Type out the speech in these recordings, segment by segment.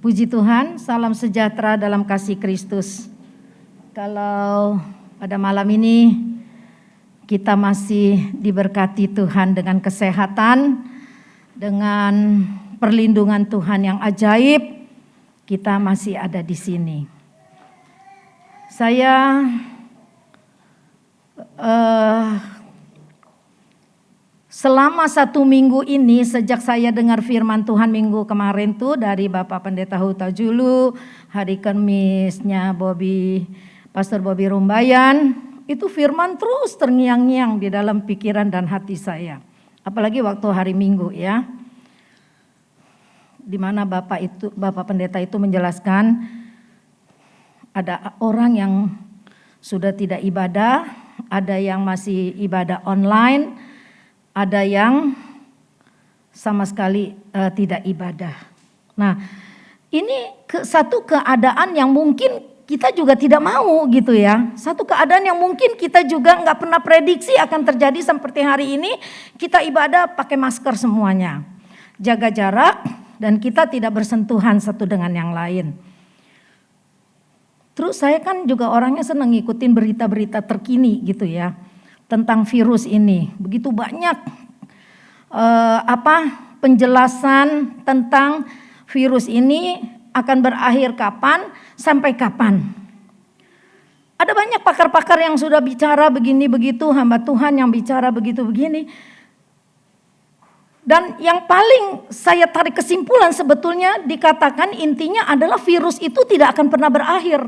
Puji Tuhan, salam sejahtera dalam kasih Kristus. Kalau pada malam ini kita masih diberkati Tuhan dengan kesehatan, dengan perlindungan Tuhan yang ajaib, kita masih ada di sini. Saya selama 1 minggu ini, sejak saya dengar firman Tuhan minggu kemarin tuh dari Bapak Pendeta Huta Julu, hari Kamisnya Pastor Bobby Rumbayan, itu firman terus terngiang-ngiang di dalam pikiran dan hati saya. Apalagi waktu hari Minggu ya, di mana Bapak Pendeta itu menjelaskan ada orang yang sudah tidak ibadah, ada yang masih ibadah online, ada yang sama sekali tidak ibadah. Nah, ini satu keadaan yang mungkin kita juga tidak mau gitu ya. Satu keadaan yang mungkin kita juga nggak pernah prediksi akan terjadi seperti hari ini. Kita ibadah pakai masker semuanya, jaga jarak, dan kita tidak bersentuhan satu dengan yang lain. Terus saya kan juga orangnya senang ngikutin berita-berita terkini gitu ya. Tentang virus ini, begitu banyak penjelasan tentang virus ini akan berakhir kapan, sampai kapan. Ada banyak pakar-pakar yang sudah bicara begini begitu, hamba Tuhan yang bicara begitu begini. Dan yang paling saya tarik kesimpulan sebetulnya dikatakan intinya adalah virus itu tidak akan pernah berakhir.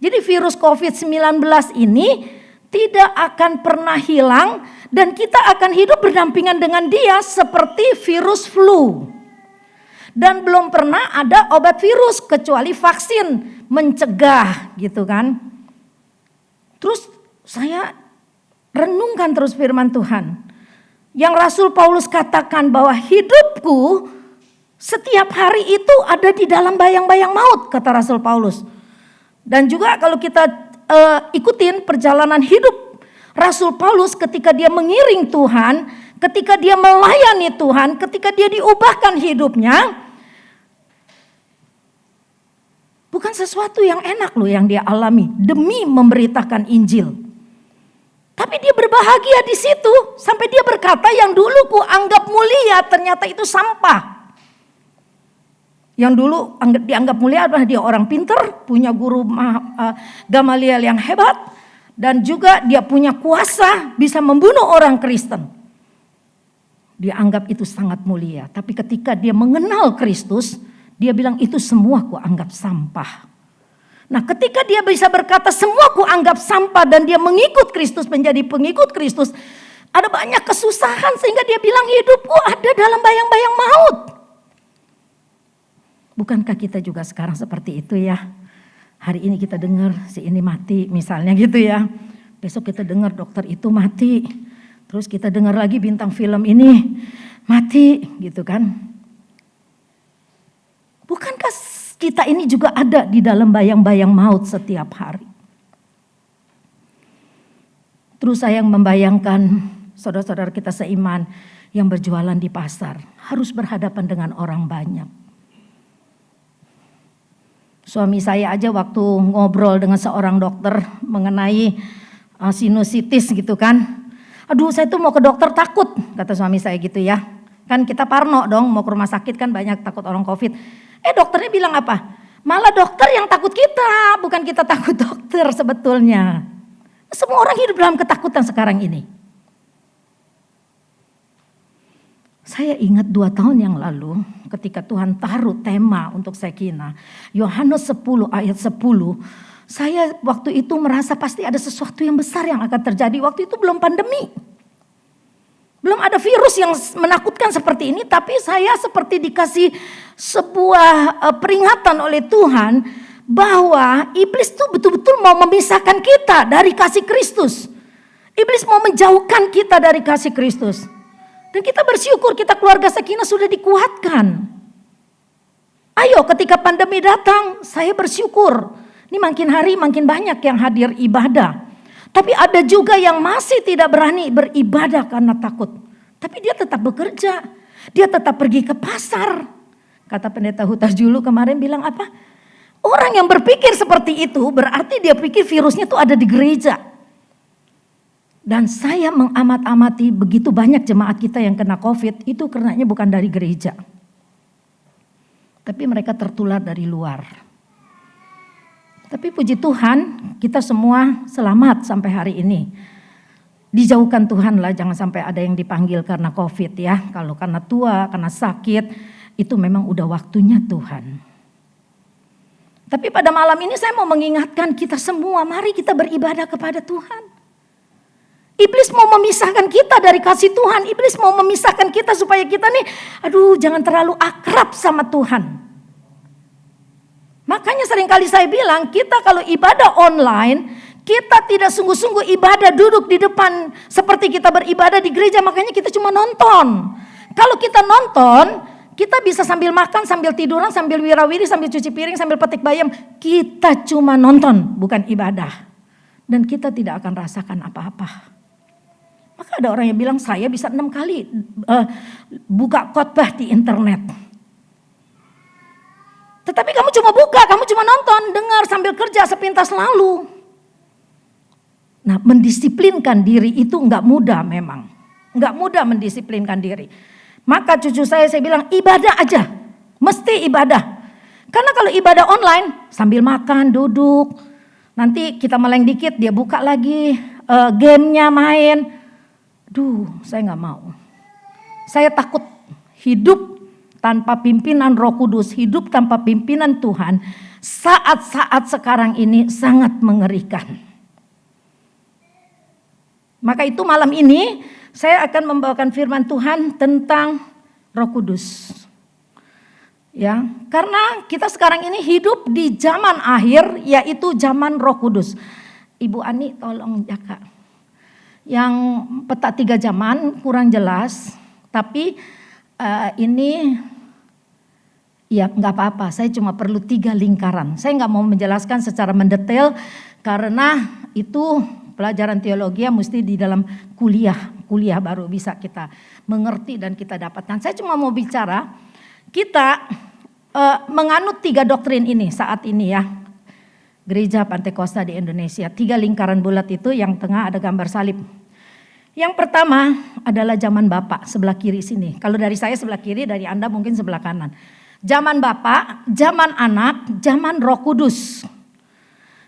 Jadi virus COVID-19 ini tidak akan pernah hilang dan kita akan hidup berdampingan dengan dia seperti virus flu. Dan belum pernah ada obat virus kecuali vaksin mencegah gitu kan. Terus saya renungkan terus firman Tuhan. Yang Rasul Paulus katakan bahwa hidupku setiap hari itu ada di dalam bayang-bayang maut, kata Rasul Paulus. Dan juga kalau kita ikutin perjalanan hidup Rasul Paulus ketika dia mengiring Tuhan, ketika dia melayani Tuhan, ketika dia diubahkan hidupnya, bukan sesuatu yang enak loh yang dia alami demi memberitakan Injil. Tapi dia berbahagia di situ sampai dia berkata yang dulu ku anggap mulia ternyata itu sampah. Yang dulu dianggap mulia adalah dia orang pintar, punya guru Gamaliel yang hebat, dan juga dia punya kuasa bisa membunuh orang Kristen. Dia anggap itu sangat mulia, tapi ketika dia mengenal Kristus, dia bilang itu semua ku anggap sampah. Nah, ketika dia bisa berkata semua ku anggap sampah dan dia mengikut Kristus, menjadi pengikut Kristus, ada banyak kesusahan sehingga dia bilang hidupku ada dalam bayang-bayang maut. Bukankah kita juga sekarang seperti itu ya? Hari ini kita dengar si ini mati misalnya gitu ya. Besok kita dengar dokter itu mati. Terus kita dengar lagi bintang film ini mati gitu kan. Bukankah kita ini juga ada di dalam bayang-bayang maut setiap hari? Terus saya membayangkan saudara-saudara kita seiman yang berjualan di pasar harus berhadapan dengan orang banyak. Suami saya aja waktu ngobrol dengan seorang dokter mengenai sinusitis gitu kan. Aduh saya tuh mau ke dokter takut, kata suami saya gitu ya. Kan kita parno dong mau ke rumah sakit kan banyak takut orang COVID. Dokternya bilang apa? Malah dokter yang takut kita, bukan kita takut dokter sebetulnya. Semua orang hidup dalam ketakutan sekarang ini. Saya ingat 2 tahun yang lalu ketika Tuhan taruh tema untuk Shekinah. Yohanes 10 ayat 10. Saya waktu itu merasa pasti ada sesuatu yang besar yang akan terjadi. Waktu itu belum pandemi. Belum ada virus yang menakutkan seperti ini. Tapi saya seperti dikasih sebuah peringatan oleh Tuhan. Bahwa iblis itu betul-betul mau memisahkan kita dari kasih Kristus. Iblis mau menjauhkan kita dari kasih Kristus. Dan kita bersyukur kita keluarga Shekinah sudah dikuatkan. Ayo ketika pandemi datang saya bersyukur. Ini makin hari makin banyak yang hadir ibadah. Tapi ada juga yang masih tidak berani beribadah karena takut. Tapi dia tetap bekerja. Dia tetap pergi ke pasar. Kata pendeta Huta-Julu kemarin bilang apa? Orang yang berpikir seperti itu berarti dia pikir virusnya tuh ada di gereja. Dan saya mengamat-amati begitu banyak jemaat kita yang kena COVID itu karenanya bukan dari gereja. Tapi mereka tertular dari luar. Tapi puji Tuhan kita semua selamat sampai hari ini. Dijauhkan Tuhan lah, jangan sampai ada yang dipanggil karena COVID ya. Kalau karena tua, karena sakit, itu memang udah waktunya Tuhan. Tapi pada malam ini saya mau mengingatkan kita semua, mari kita beribadah kepada Tuhan. Iblis mau memisahkan kita dari kasih Tuhan. Iblis mau memisahkan kita supaya kita nih, jangan terlalu akrab sama Tuhan. Makanya seringkali saya bilang, kita kalau ibadah online, kita tidak sungguh-sungguh ibadah duduk di depan seperti kita beribadah di gereja. Makanya kita cuma nonton. Kalau kita nonton, kita bisa sambil makan, sambil tiduran, sambil wirawiri, sambil cuci piring, sambil petik bayam. Kita cuma nonton, bukan ibadah. Dan kita tidak akan rasakan apa-apa. Maka ada orang yang bilang saya bisa 6 kali buka khotbah di internet. Tetapi kamu cuma buka, kamu cuma nonton, dengar sambil kerja sepintas lalu. Nah, mendisiplinkan diri itu enggak mudah memang. Enggak mudah mendisiplinkan diri. Maka cucu saya bilang ibadah aja, mesti ibadah. Karena kalau ibadah online sambil makan, duduk, nanti kita meleng dikit dia buka lagi gamenya main. Saya gak mau. Saya takut hidup tanpa pimpinan Roh Kudus, hidup tanpa pimpinan Tuhan. Saat-saat sekarang ini sangat mengerikan. Maka itu malam ini saya akan membawakan firman Tuhan tentang Roh Kudus. Ya, karena kita sekarang ini hidup di zaman akhir, yaitu zaman Roh Kudus. Ibu Ani tolong jaga. Yang peta 3 zaman kurang jelas, tapi ini ya nggak apa-apa. Saya cuma perlu 3 lingkaran. Saya nggak mau menjelaskan secara mendetail karena itu pelajaran teologi mesti di dalam kuliah baru bisa kita mengerti dan kita dapatkan. Saya cuma mau bicara kita menganut 3 doktrin ini saat ini ya. Gereja Pantekosta di Indonesia. 3 lingkaran bulat itu yang tengah ada gambar salib. Yang pertama adalah zaman Bapa sebelah kiri sini. Kalau dari saya sebelah kiri, dari Anda mungkin sebelah kanan. Zaman Bapa, zaman Anak, zaman Roh Kudus.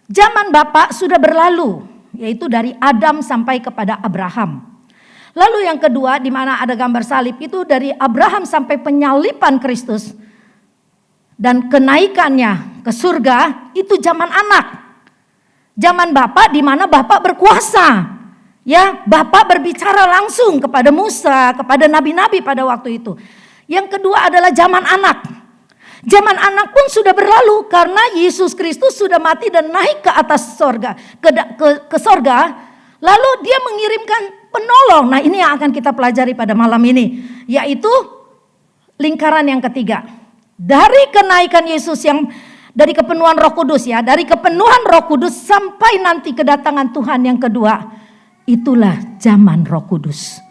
Zaman Bapa sudah berlalu, yaitu dari Adam sampai kepada Abraham. Lalu yang kedua di mana ada gambar salib itu dari Abraham sampai penyaliban Kristus. Dan kenaikannya ke surga itu zaman Anak. Zaman Bapa di mana Bapa berkuasa. Ya, Bapa berbicara langsung kepada Musa, kepada nabi-nabi pada waktu itu. Yang kedua adalah zaman Anak. Zaman Anak pun sudah berlalu karena Yesus Kristus sudah mati dan naik ke atas sorga, ke sorga. Lalu dia mengirimkan penolong. Nah, ini yang akan kita pelajari pada malam ini, yaitu lingkaran yang ketiga. Dari kenaikan Yesus yang dari kepenuhan Roh Kudus ya, dari kepenuhan Roh Kudus sampai nanti kedatangan Tuhan yang kedua, itulah zaman Roh Kudus.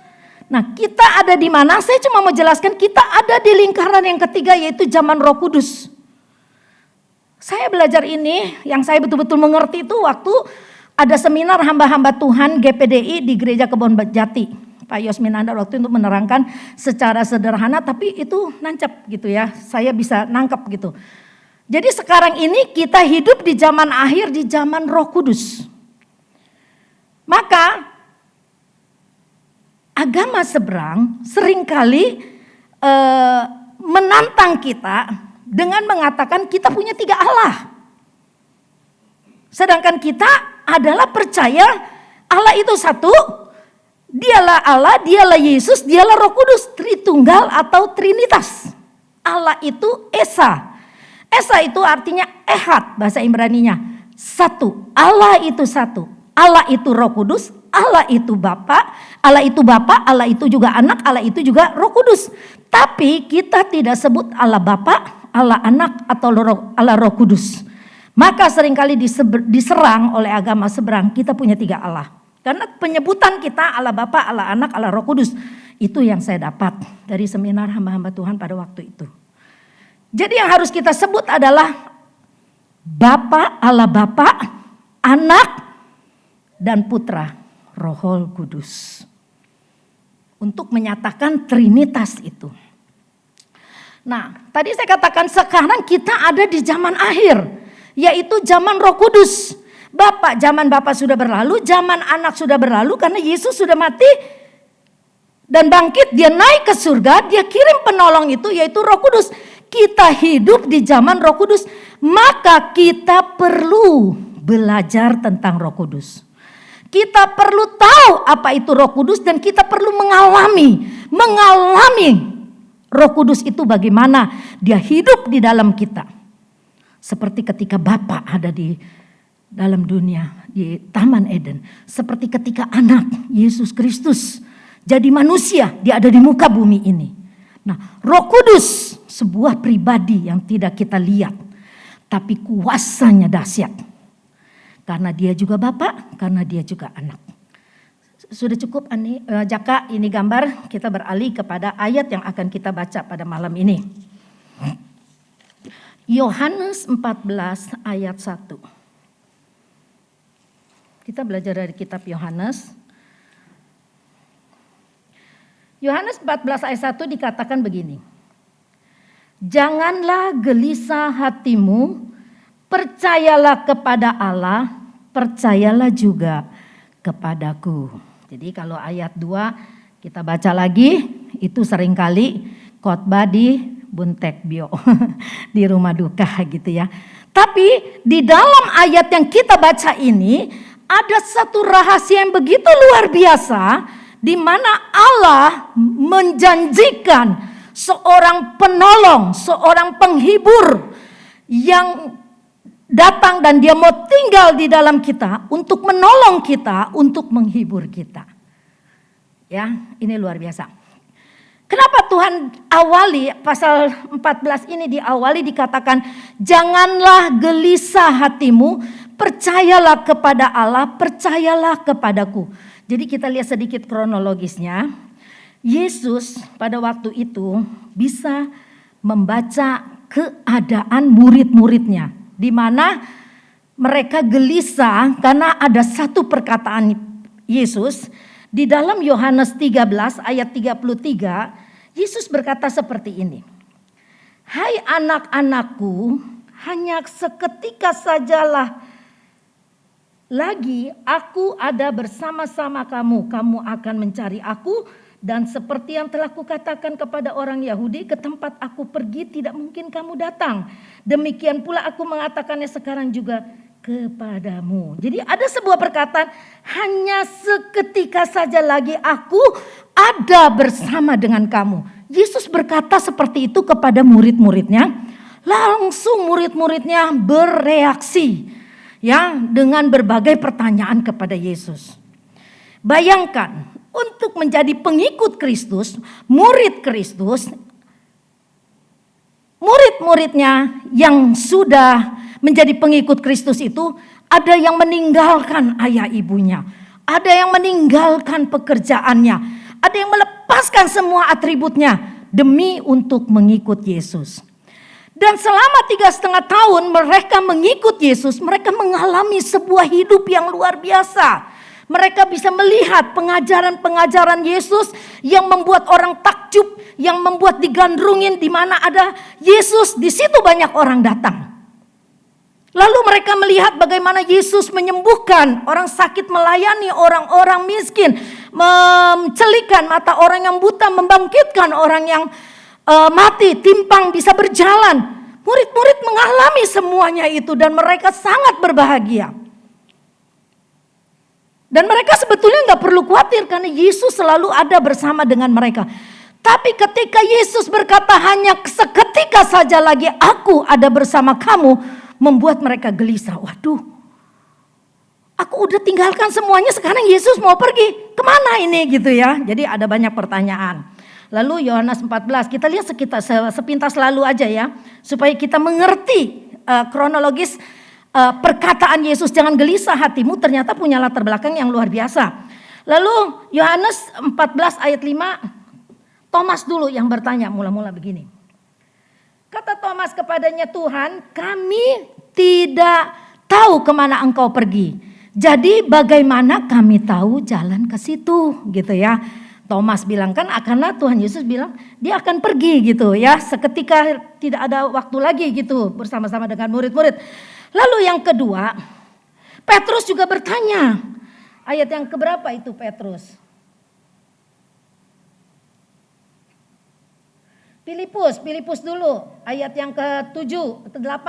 Nah, kita ada di mana? Saya cuma mau jelaskan kita ada di lingkaran yang ketiga yaitu zaman Roh Kudus. Saya belajar ini, yang saya betul-betul mengerti itu waktu ada seminar hamba-hamba Tuhan GPDI di Gereja Kebon Jati. Pak Yosminanda waktu itu menerangkan secara sederhana tapi itu nancap gitu ya. Saya bisa nangkep gitu. Jadi sekarang ini kita hidup di zaman akhir, di zaman Roh Kudus. Maka agama seberang seringkali menantang kita dengan mengatakan kita punya 3 Allah. Sedangkan kita adalah percaya Allah itu satu. Dialah Allah, dialah Yesus, dialah Roh Kudus, Tritunggal atau Trinitas. Allah itu Esa. Esa itu artinya Ehad bahasa Ibraninya. Satu, Allah itu satu. Allah itu Roh Kudus, Allah itu Bapa, Allah itu Bapa, Allah itu juga Anak, Allah itu juga Roh Kudus. Tapi kita tidak sebut Allah Bapa, Allah Anak atau Allah Roh Kudus. Maka seringkali diserang oleh agama seberang, kita punya 3 Allah. Karena penyebutan kita Allah Bapa, Allah Anak, Allah Roh Kudus. Itu yang saya dapat dari seminar hamba-hamba Tuhan pada waktu itu. Jadi yang harus kita sebut adalah Bapa, Allah Bapa, Anak, dan Putra, Roh Kudus. Untuk menyatakan Trinitas itu. Nah, tadi saya katakan sekarang kita ada di zaman akhir, yaitu zaman Roh Kudus. Zaman Bapa sudah berlalu, zaman Anak sudah berlalu karena Yesus sudah mati dan bangkit, dia naik ke surga, dia kirim penolong itu yaitu Roh Kudus. Kita hidup di zaman Roh Kudus, maka kita perlu belajar tentang Roh Kudus. Kita perlu tahu apa itu Roh Kudus dan kita perlu mengalami Roh Kudus itu bagaimana dia hidup di dalam kita. Seperti ketika Bapa ada di dalam dunia di Taman Eden, seperti ketika Anak Yesus Kristus jadi manusia, dia ada di muka bumi ini. Nah, Roh Kudus sebuah pribadi yang tidak kita lihat, tapi kuasanya dahsyat. Karena dia juga Bapa, karena dia juga Anak. Sudah cukup Jaka, ini gambar, kita beralih kepada ayat yang akan kita baca pada malam ini. Yohanes 14 ayat 1. Kita belajar dari kitab Yohanes. Yohanes 14 ayat 1 dikatakan begini. Janganlah gelisah hatimu, percayalah kepada Allah, percayalah juga kepadaku. Jadi kalau ayat 2 kita baca lagi, itu seringkali khotbah di Buntekbio, di rumah duka gitu ya. Tapi di dalam ayat yang kita baca ini, ada satu rahasia yang begitu luar biasa, di mana Allah menjanjikan seorang penolong, seorang penghibur yang datang dan dia mau tinggal di dalam kita untuk menolong kita, untuk menghibur kita. Ya, ini luar biasa. Kenapa Tuhan awali pasal 14 ini diawali dikatakan janganlah gelisah hatimu, percayalah kepada Allah, percayalah kepadaku. Jadi kita lihat sedikit kronologisnya. Yesus pada waktu itu bisa membaca keadaan murid-muridnya, di mana mereka gelisah karena ada satu perkataan Yesus di dalam Yohanes 13 ayat 33. Yesus berkata seperti ini. Hai anak-anakku, hanya seketika sajalah lagi aku ada bersama-sama kamu. Kamu akan mencari aku, dan seperti yang telah kukatakan kepada orang Yahudi, ke tempat aku pergi tidak mungkin kamu datang. Demikian pula aku mengatakannya sekarang juga kepadamu. Jadi ada sebuah perkataan, hanya seketika saja lagi aku ada bersama dengan kamu. Yesus berkata seperti itu kepada murid-muridnya. Langsung murid-muridnya bereaksi ya dengan berbagai pertanyaan kepada Yesus. Bayangkan, untuk menjadi pengikut Kristus, murid Kristus, murid-muridnya yang sudah menjadi pengikut Kristus itu, ada yang meninggalkan ayah ibunya, ada yang meninggalkan pekerjaannya, ada yang melepaskan semua atributnya demi untuk mengikut Yesus. Dan selama 3,5 tahun mereka mengikut Yesus, mereka mengalami sebuah hidup yang luar biasa. Mereka bisa melihat pengajaran-pengajaran Yesus yang membuat orang takjub, yang membuat digandrungin di mana ada Yesus, di situ banyak orang datang. Lalu mereka melihat bagaimana Yesus menyembuhkan orang sakit, melayani orang-orang miskin, mencelikan mata orang yang buta, membangkitkan orang yang mati, timpang bisa berjalan. Murid-murid mengalami semuanya itu dan mereka sangat berbahagia. Dan mereka sebetulnya gak perlu khawatir karena Yesus selalu ada bersama dengan mereka. Tapi ketika Yesus berkata hanya seketika saja lagi aku ada bersama kamu, membuat mereka gelisah. Waduh, aku udah tinggalkan semuanya, sekarang Yesus mau pergi. Kemana ini gitu ya. Jadi ada banyak pertanyaan. Lalu Yohanes 14, kita lihat sepintas lalu aja ya. Supaya kita mengerti kronologis perkataan Yesus jangan gelisah hatimu ternyata punya latar belakang yang luar biasa. Lalu Yohanes 14 ayat 5, Thomas dulu yang bertanya mula-mula begini. Kata Thomas kepadanya, Tuhan, kami tidak tahu kemana engkau pergi. Jadi bagaimana kami tahu jalan ke situ gitu ya. Thomas bilang kan karena Tuhan Yesus bilang dia akan pergi gitu ya. Seketika tidak ada waktu lagi gitu bersama-sama dengan murid-murid. Lalu yang kedua, Petrus juga bertanya. Ayat yang keberapa itu Petrus? Filipus dulu, ayat yang ke-7, ke-8.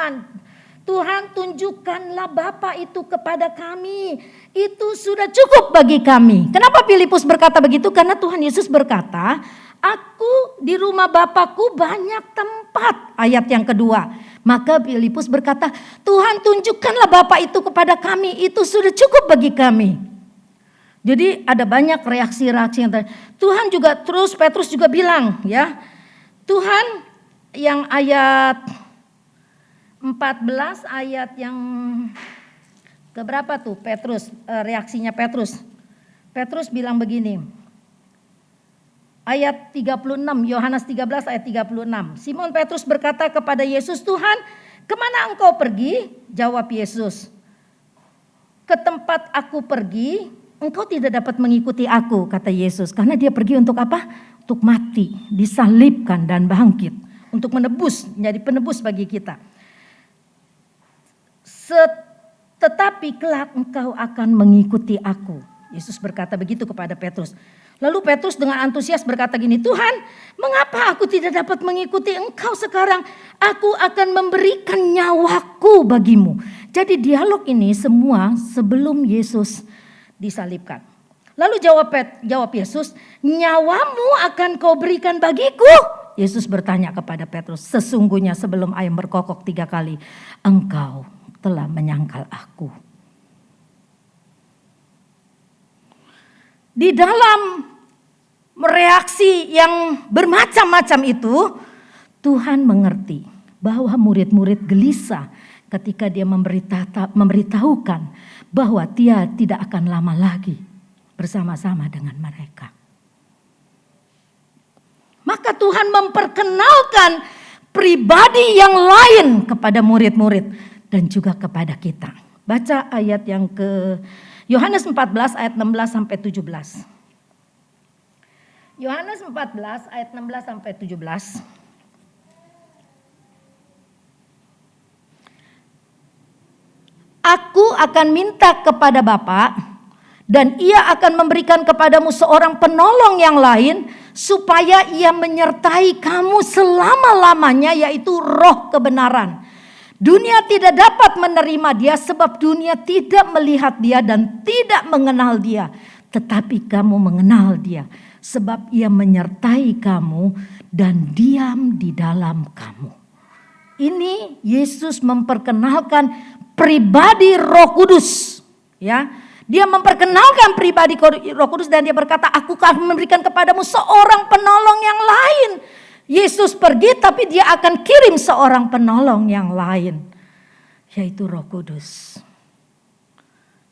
Tuhan, tunjukkanlah Bapa itu kepada kami. Itu sudah cukup bagi kami. Kenapa Filipus berkata begitu? Karena Tuhan Yesus berkata, aku di rumah Bapakku banyak tempat. Ayat yang kedua. Maka Filipus berkata, Tuhan, tunjukkanlah Bapa itu kepada kami. Itu sudah cukup bagi kami. Jadi ada banyak reaksi-reaksi yang Tuhan juga terus, Petrus juga bilang ya, Tuhan, yang ayat 14, ayat yang keberapa tuh Petrus, reaksinya Petrus. Petrus bilang begini, ayat 36, Yohanes 13 ayat 36. Simon Petrus berkata kepada Yesus, Tuhan, kemana engkau pergi? Jawab Yesus, ke tempat aku pergi, engkau tidak dapat mengikuti aku, kata Yesus. Karena dia pergi untuk apa? Untuk mati, disalibkan dan bangkit. Untuk menebus, menjadi penebus bagi kita. Tetapi kelak engkau akan mengikuti aku. Yesus berkata begitu kepada Petrus. Lalu Petrus dengan antusias berkata gini, Tuhan, mengapa aku tidak dapat mengikuti engkau sekarang? Aku akan memberikan nyawaku bagimu. Jadi dialog ini semua sebelum Yesus disalibkan. Lalu jawab Yesus, nyawamu akan kau berikan bagiku. Yesus bertanya kepada Petrus, sesungguhnya sebelum ayam berkokok 3 kali, engkau telah menyangkal aku. Di dalam reaksi yang bermacam-macam itu, Tuhan mengerti bahwa murid-murid gelisah ketika dia memberitahukan bahwa dia tidak akan lama lagi bersama-sama dengan mereka. Maka Tuhan memperkenalkan pribadi yang lain kepada murid-murid dan juga kepada kita. Baca ayat yang ke Yohanes 14 ayat 16 sampai 17. Yohanes 14 ayat 16 sampai 17. Aku akan minta kepada Bapa, dan ia akan memberikan kepadamu seorang penolong yang lain, supaya ia menyertai kamu selama-lamanya, yaitu Roh kebenaran. Dunia tidak dapat menerima dia, sebab dunia tidak melihat dia dan tidak mengenal dia. Tetapi kamu mengenal dia, sebab ia menyertai kamu dan diam di dalam kamu. Ini Yesus memperkenalkan pribadi Roh Kudus, ya. Dia memperkenalkan pribadi Roh Kudus dan dia berkata, aku akan memberikan kepadamu seorang penolong yang lain. Yesus pergi tapi dia akan kirim seorang penolong yang lain, yaitu Roh Kudus.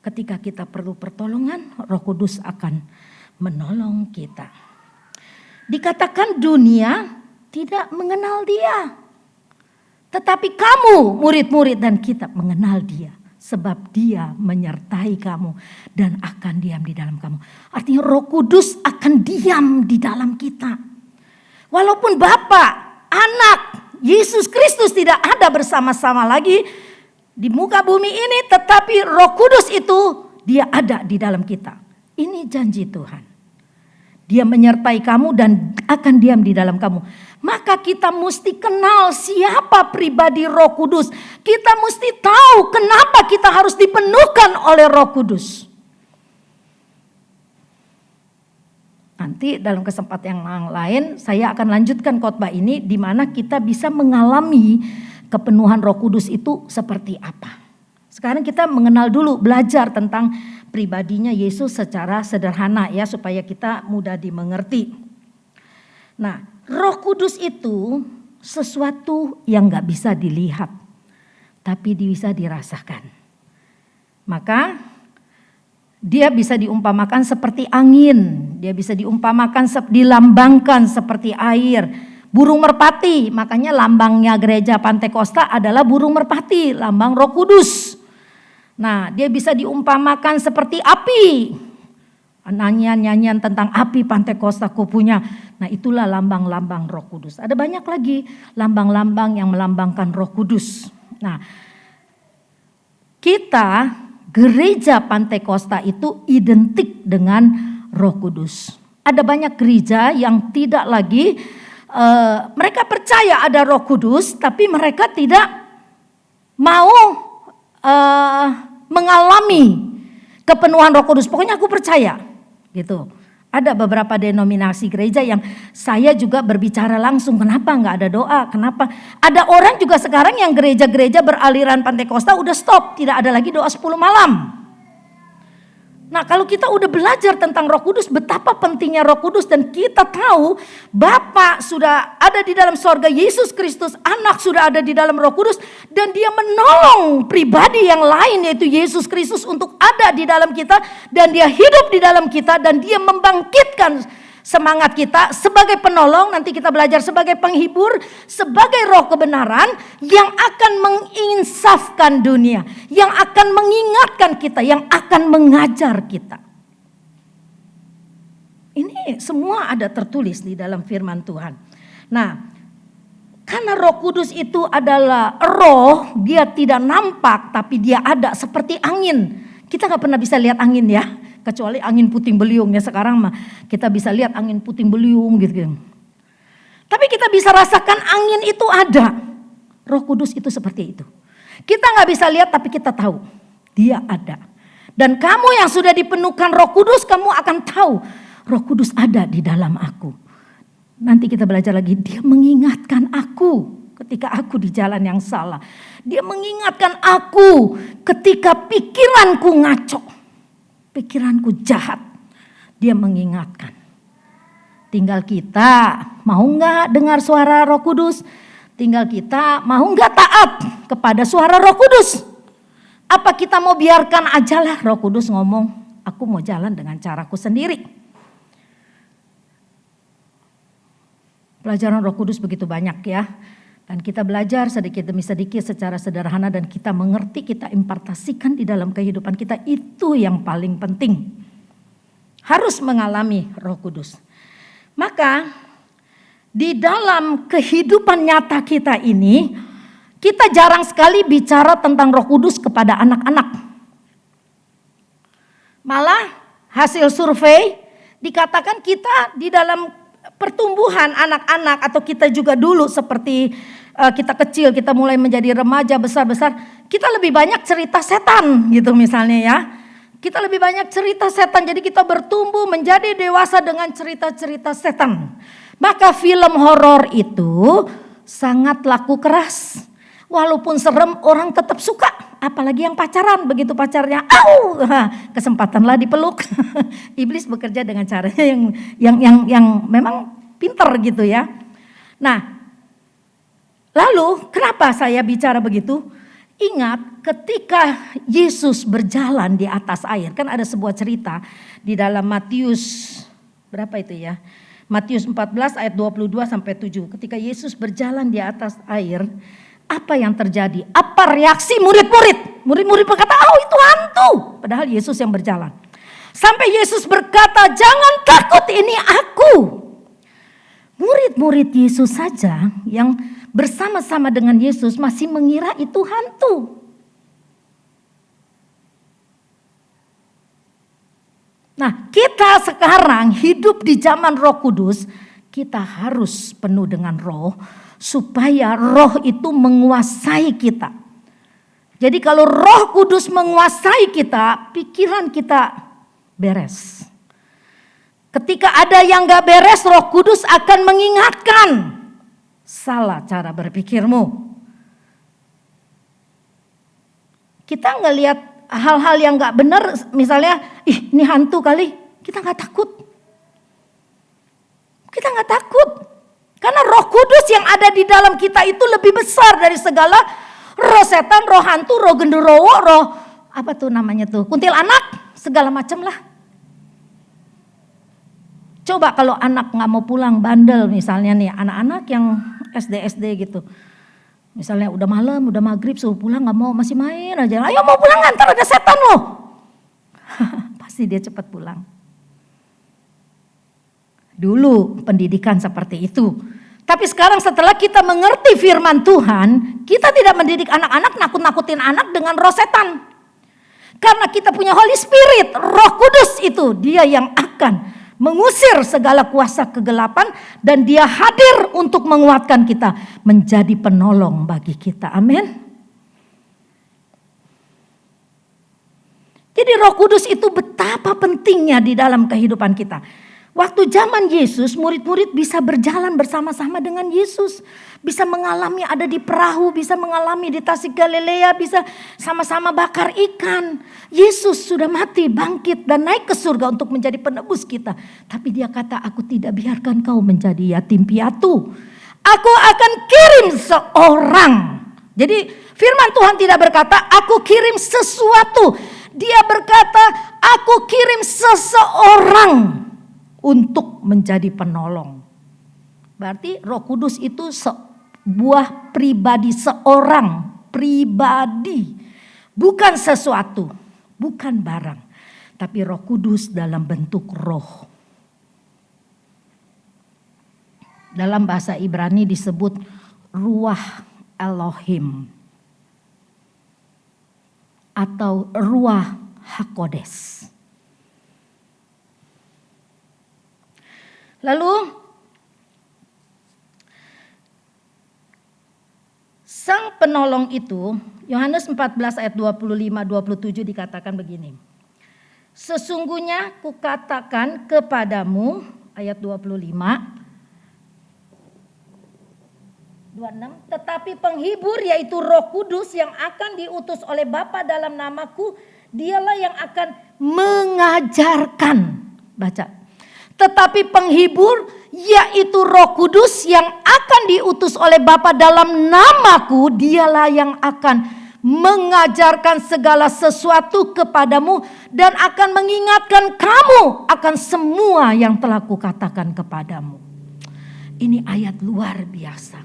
Ketika kita perlu pertolongan, Roh Kudus akan menolong kita. Dikatakan dunia tidak mengenal dia, tetapi kamu murid-murid dan kita mengenal dia. Sebab dia menyertai kamu dan akan diam di dalam kamu. Artinya Roh Kudus akan diam di dalam kita. Walaupun Bapa, Anak, Yesus Kristus tidak ada bersama-sama lagi di muka bumi ini, tetapi Roh Kudus itu dia ada di dalam kita. Ini janji Tuhan. Dia menyertai kamu dan akan diam di dalam kamu. Maka kita mesti kenal siapa pribadi Roh Kudus. Kita mesti tahu kenapa kita harus dipenuhkan oleh Roh Kudus. Nanti dalam kesempatan yang lain saya akan lanjutkan khotbah ini di mana kita bisa mengalami kepenuhan Roh Kudus itu seperti apa. Sekarang kita mengenal dulu, belajar tentang pribadinya Yesus secara sederhana ya, supaya kita mudah dimengerti. Nah, Roh Kudus itu sesuatu yang gak bisa dilihat, tapi bisa dirasakan. Maka dia bisa diumpamakan seperti angin, dia bisa diumpamakan, dilambangkan seperti air. burung merpati. Makanya lambangnya gereja Pantekosta adalah burung merpati, lambang Roh Kudus. Nah, dia bisa diumpamakan seperti api. Nyanyian tentang api Pantekosta ku punya. Nah, itulah lambang-lambang Roh Kudus. Ada banyak lagi lambang-lambang yang melambangkan Roh Kudus. Nah, kita gereja Pantekosta itu identik dengan Roh Kudus. Ada banyak gereja yang tidak lagi mereka percaya ada Roh Kudus, tapi mereka tidak mau mengalami kepenuhan Roh Kudus. Pokoknya aku percaya, gitu. Ada beberapa denominasi gereja yang saya juga berbicara langsung, kenapa nggak ada doa, kenapa? Ada orang juga sekarang yang gereja-gereja beraliran Pantekosta udah stop, tidak ada lagi doa 10 malam. Nah, kalau kita udah belajar tentang Roh Kudus, betapa pentingnya Roh Kudus, dan kita tahu Bapa sudah ada di dalam sorga, Yesus Kristus Anak sudah ada di dalam Roh Kudus, dan dia menolong pribadi yang lain yaitu Yesus Kristus untuk ada di dalam kita, dan dia hidup di dalam kita, dan dia membangkitkan semangat kita sebagai penolong. Nanti kita belajar sebagai penghibur, sebagai roh kebenaran yang akan menginsafkan dunia, yang akan mengingatkan kita, yang akan mengajar kita. Ini semua ada tertulis di dalam firman Tuhan. Nah, karena Roh Kudus itu adalah roh, dia tidak nampak tapi dia ada seperti angin. Kita gak pernah bisa lihat angin ya, kecuali angin puting beliung ya. Sekarang mah kita bisa lihat angin puting beliung gitu. Tapi kita bisa rasakan angin itu ada. Roh Kudus itu seperti itu. Kita gak bisa lihat tapi kita tahu dia ada. Dan kamu yang sudah dipenuhkan Roh Kudus, kamu akan tahu Roh Kudus ada di dalam aku. Nanti kita belajar lagi, dia mengingatkan aku ketika aku di jalan yang salah. Dia mengingatkan aku ketika pikiranku ngaco, pikiranku jahat. Dia mengingatkan. Tinggal kita mau nggak dengar suara Roh Kudus? Tinggal kita mau nggak taat kepada suara Roh Kudus? Apa kita mau biarkan ajalah Roh Kudus ngomong, aku mau jalan dengan caraku sendiri. Pelajaran Roh Kudus begitu banyak ya. Dan kita belajar sedikit demi sedikit secara sederhana, dan kita mengerti, kita impartasikan di dalam kehidupan kita. Itu yang paling penting. Harus mengalami Roh Kudus. Maka di dalam kehidupan nyata kita ini, kita jarang sekali bicara tentang Roh Kudus kepada anak-anak. Malah hasil survei dikatakan kita di dalam pertumbuhan anak-anak, atau kita juga dulu seperti kita kecil, kita mulai menjadi remaja, besar-besar, kita lebih banyak cerita setan gitu misalnya ya. Kita lebih banyak cerita setan, jadi kita bertumbuh menjadi dewasa dengan cerita-cerita setan. Maka film horor itu sangat laku keras. Walaupun serem, orang tetap suka. Apalagi yang pacaran, begitu pacarnya, kesempatanlah dipeluk. Iblis bekerja dengan caranya yang memang pinter gitu ya. Nah, lalu kenapa saya bicara begitu? Ingat ketika Yesus berjalan di atas air, kan ada sebuah cerita di dalam Matius, berapa itu ya? Matius 14 ayat 22 sampai 7. Ketika Yesus berjalan di atas air, apa yang terjadi? Apa reaksi murid-murid? Murid-murid berkata, oh itu hantu. Padahal Yesus yang berjalan. Sampai Yesus berkata, jangan takut, ini aku. Murid-murid Yesus saja yang bersama-sama dengan Yesus masih mengira itu hantu. Nah, kita sekarang hidup di zaman Roh Kudus, kita harus penuh dengan roh, supaya roh itu menguasai kita. Jadi kalau Roh Kudus menguasai kita, pikiran kita beres. Ketika ada yang gak beres, Roh Kudus akan mengingatkan, salah cara berpikirmu. Kita ngelihat hal-hal yang gak benar, misalnya, ini hantu kali, kita gak takut. Kita gak takut. Karena Roh Kudus yang ada di dalam kita itu lebih besar dari segala roh setan, roh hantu, roh genderuwo, roh apa tuh namanya tuh, kuntilanak, segala macam lah. Coba kalau anak gak mau pulang, bandel misalnya nih, anak-anak yang SD gitu. Misalnya udah malam, udah maghrib, suruh pulang gak mau, masih main aja. Ayo mau pulang, ntar ada setan loh. Pasti dia cepat pulang. Dulu pendidikan seperti itu. Tapi sekarang setelah kita mengerti firman Tuhan, kita tidak mendidik anak-anak, nakut-nakutin anak dengan roh setan. Karena kita punya Holy Spirit, Roh Kudus itu dia yang akan mengusir segala kuasa kegelapan dan dia hadir untuk menguatkan kita menjadi penolong bagi kita. Amin. Jadi Roh Kudus itu betapa pentingnya di dalam kehidupan kita. Waktu zaman Yesus, murid-murid bisa berjalan bersama-sama dengan Yesus. Bisa mengalami ada di perahu, bisa mengalami di Tasik Galilea, bisa sama-sama bakar ikan. Yesus sudah mati, bangkit dan naik ke surga untuk menjadi penebus kita. Tapi dia kata, aku tidak biarkan kau menjadi yatim piatu. Aku akan kirim seorang. Jadi firman Tuhan tidak berkata, aku kirim sesuatu. Dia berkata, aku kirim seseorang untuk menjadi penolong. Berarti Roh Kudus itu sebuah pribadi, seorang pribadi. Bukan sesuatu, bukan barang. Tapi Roh Kudus dalam bentuk roh. Dalam bahasa Ibrani disebut Ruach Elohim. Atau Ruach HaKodes. Lalu sang penolong itu, Yohanes 14 ayat 25-27 dikatakan begini. Sesungguhnya kukatakan kepadamu, ayat 25, 26, tetapi penghibur yaitu Roh Kudus yang akan diutus oleh Bapa dalam namaku, dialah yang akan mengajarkan. Baca. Tetapi penghibur yaitu Roh Kudus yang akan diutus oleh Bapa dalam namaku, dialah yang akan mengajarkan segala sesuatu kepadamu dan akan mengingatkan kamu akan semua yang telah kukatakan kepadamu. Ini ayat luar biasa.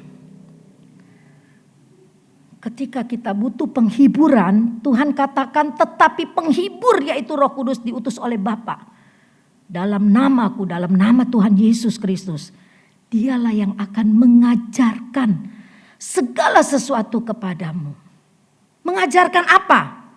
Ketika kita butuh penghiburan, Tuhan katakan tetapi penghibur yaitu Roh Kudus diutus oleh Bapa. Dalam namaku, dalam nama Tuhan Yesus Kristus. Dialah yang akan mengajarkan segala sesuatu kepadamu. Mengajarkan apa?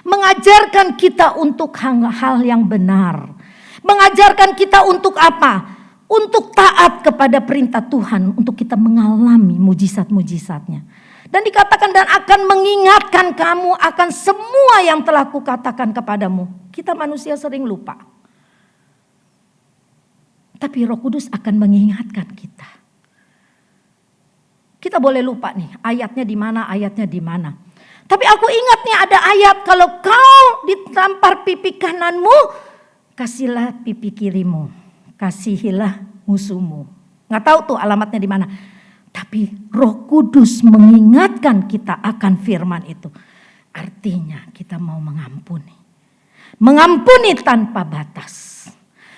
Mengajarkan kita untuk hal-hal yang benar. Mengajarkan kita untuk apa? Untuk taat kepada perintah Tuhan. Untuk kita mengalami mujizat-mujizatnya. Dan dikatakan dan akan mengingatkan kamu akan semua yang telah kukatakan kepadamu. Kita manusia sering lupa. Tapi Roh Kudus akan mengingatkan kita. Kita boleh lupa nih ayatnya di mana. Tapi aku ingat nih ada ayat kalau kau ditampar pipi kananmu, kasihlah pipi kirimu. Kasihilah musuhmu. Nggak tahu tuh alamatnya di mana. Tapi Roh Kudus mengingatkan kita akan firman itu. Artinya kita mau mengampuni. Mengampuni tanpa batas.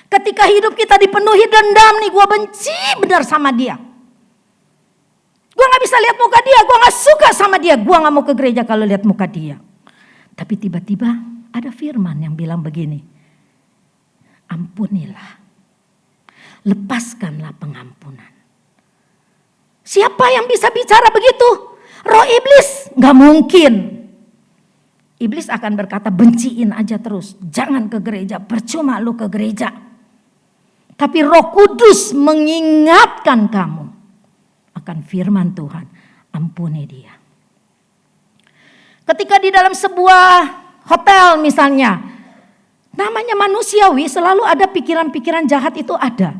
Ketika hidup kita dipenuhi dendam nih, gue benci benar sama dia. Gue gak bisa lihat muka dia, gue gak suka sama dia. Gue gak mau ke gereja kalau lihat muka dia. Tapi tiba-tiba ada firman yang bilang begini. Ampunilah. Lepaskanlah pengampunan. Siapa yang bisa bicara begitu? Roh iblis? Gak mungkin. Iblis akan berkata benciin aja terus. Jangan ke gereja, percuma lu ke gereja. Tapi Roh Kudus mengingatkan kamu akan firman Tuhan. Ampuni dia. Ketika di dalam sebuah hotel misalnya. Namanya manusiawi selalu ada pikiran-pikiran jahat itu ada.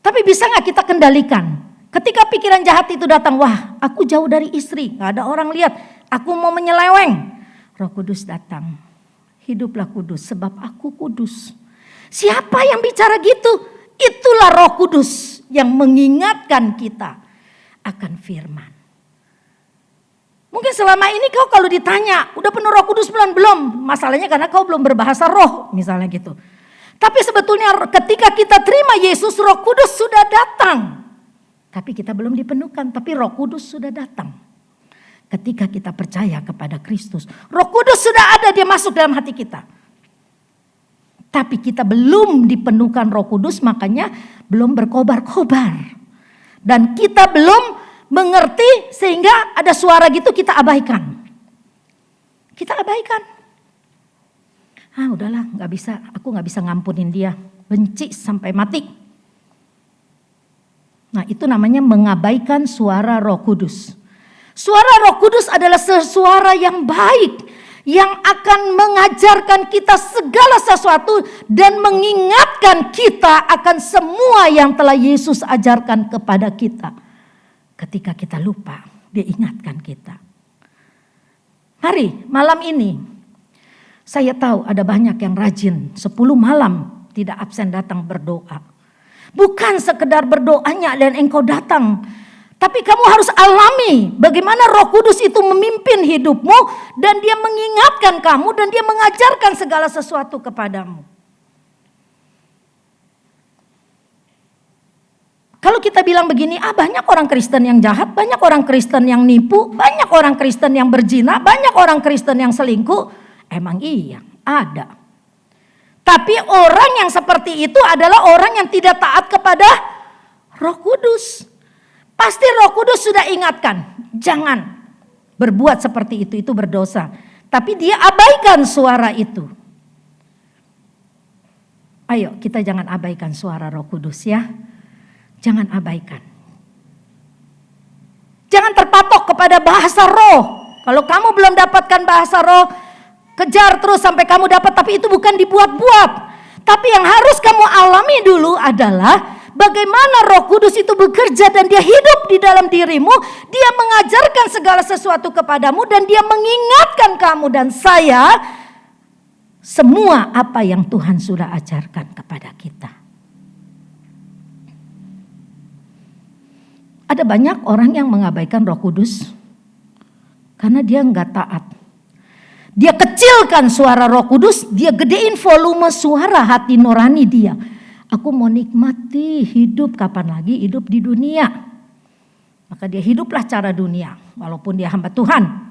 Tapi bisa gak kita kendalikan? Ketika pikiran jahat itu datang. Wah aku jauh dari istri. Gak ada orang lihat. Aku mau menyeleweng. Roh Kudus datang. Hiduplah kudus sebab aku kudus. Siapa yang bicara gitu? Itulah Roh Kudus yang mengingatkan kita akan firman. Mungkin selama ini kau kalau ditanya, udah penuh Roh Kudus belum? Belum. Masalahnya karena kau belum berbahasa roh, misalnya gitu. Tapi sebetulnya ketika kita terima Yesus, Roh Kudus sudah datang. Tapi kita belum dipenuhkan, tapi Roh Kudus sudah datang. Ketika kita percaya kepada Kristus, Roh Kudus sudah ada, dia masuk dalam hati kita. Tapi kita belum dipenuhkan Roh Kudus, makanya belum berkobar-kobar. Dan kita belum mengerti sehingga ada suara gitu kita abaikan. Kita abaikan. Udahlah, aku nggak bisa ngampunin dia, benci sampai mati. Nah, itu namanya mengabaikan suara Roh Kudus. Suara Roh Kudus adalah suara yang baik, yang akan mengajarkan kita segala sesuatu dan mengingatkan kita akan semua yang telah Yesus ajarkan kepada kita. Ketika kita lupa, dia ingatkan kita. Mari malam ini, saya tahu ada banyak yang rajin 10 malam tidak absen datang berdoa. Bukan sekedar berdoanya dan engkau datang, tapi kamu harus alami bagaimana Roh Kudus itu memimpin hidupmu dan dia mengingatkan kamu dan dia mengajarkan segala sesuatu kepadamu. Kalau kita bilang begini, banyak orang Kristen yang jahat, banyak orang Kristen yang nipu, banyak orang Kristen yang berzina, banyak orang Kristen yang selingkuh. Emang iya, ada. Tapi orang yang seperti itu adalah orang yang tidak taat kepada Roh Kudus. Pasti Roh Kudus sudah ingatkan, jangan berbuat seperti itu berdosa. Tapi dia abaikan suara itu. Ayo kita jangan abaikan suara Roh Kudus ya. Jangan abaikan. Jangan terpatok kepada bahasa roh. Kalau kamu belum dapatkan bahasa roh, kejar terus sampai kamu dapat, tapi itu bukan dibuat-buat. Tapi yang harus kamu alami dulu adalah bagaimana Roh Kudus itu bekerja dan dia hidup di dalam dirimu. Dia mengajarkan segala sesuatu kepadamu dan dia mengingatkan kamu dan saya semua apa yang Tuhan sudah ajarkan kepada kita. Ada banyak orang yang mengabaikan Roh Kudus karena dia enggak taat. Dia kecilkan suara Roh Kudus, dia gedein volume suara hati nurani dia. Aku mau nikmati hidup, kapan lagi hidup di dunia. Maka dia hiduplah cara dunia, walaupun dia hamba Tuhan.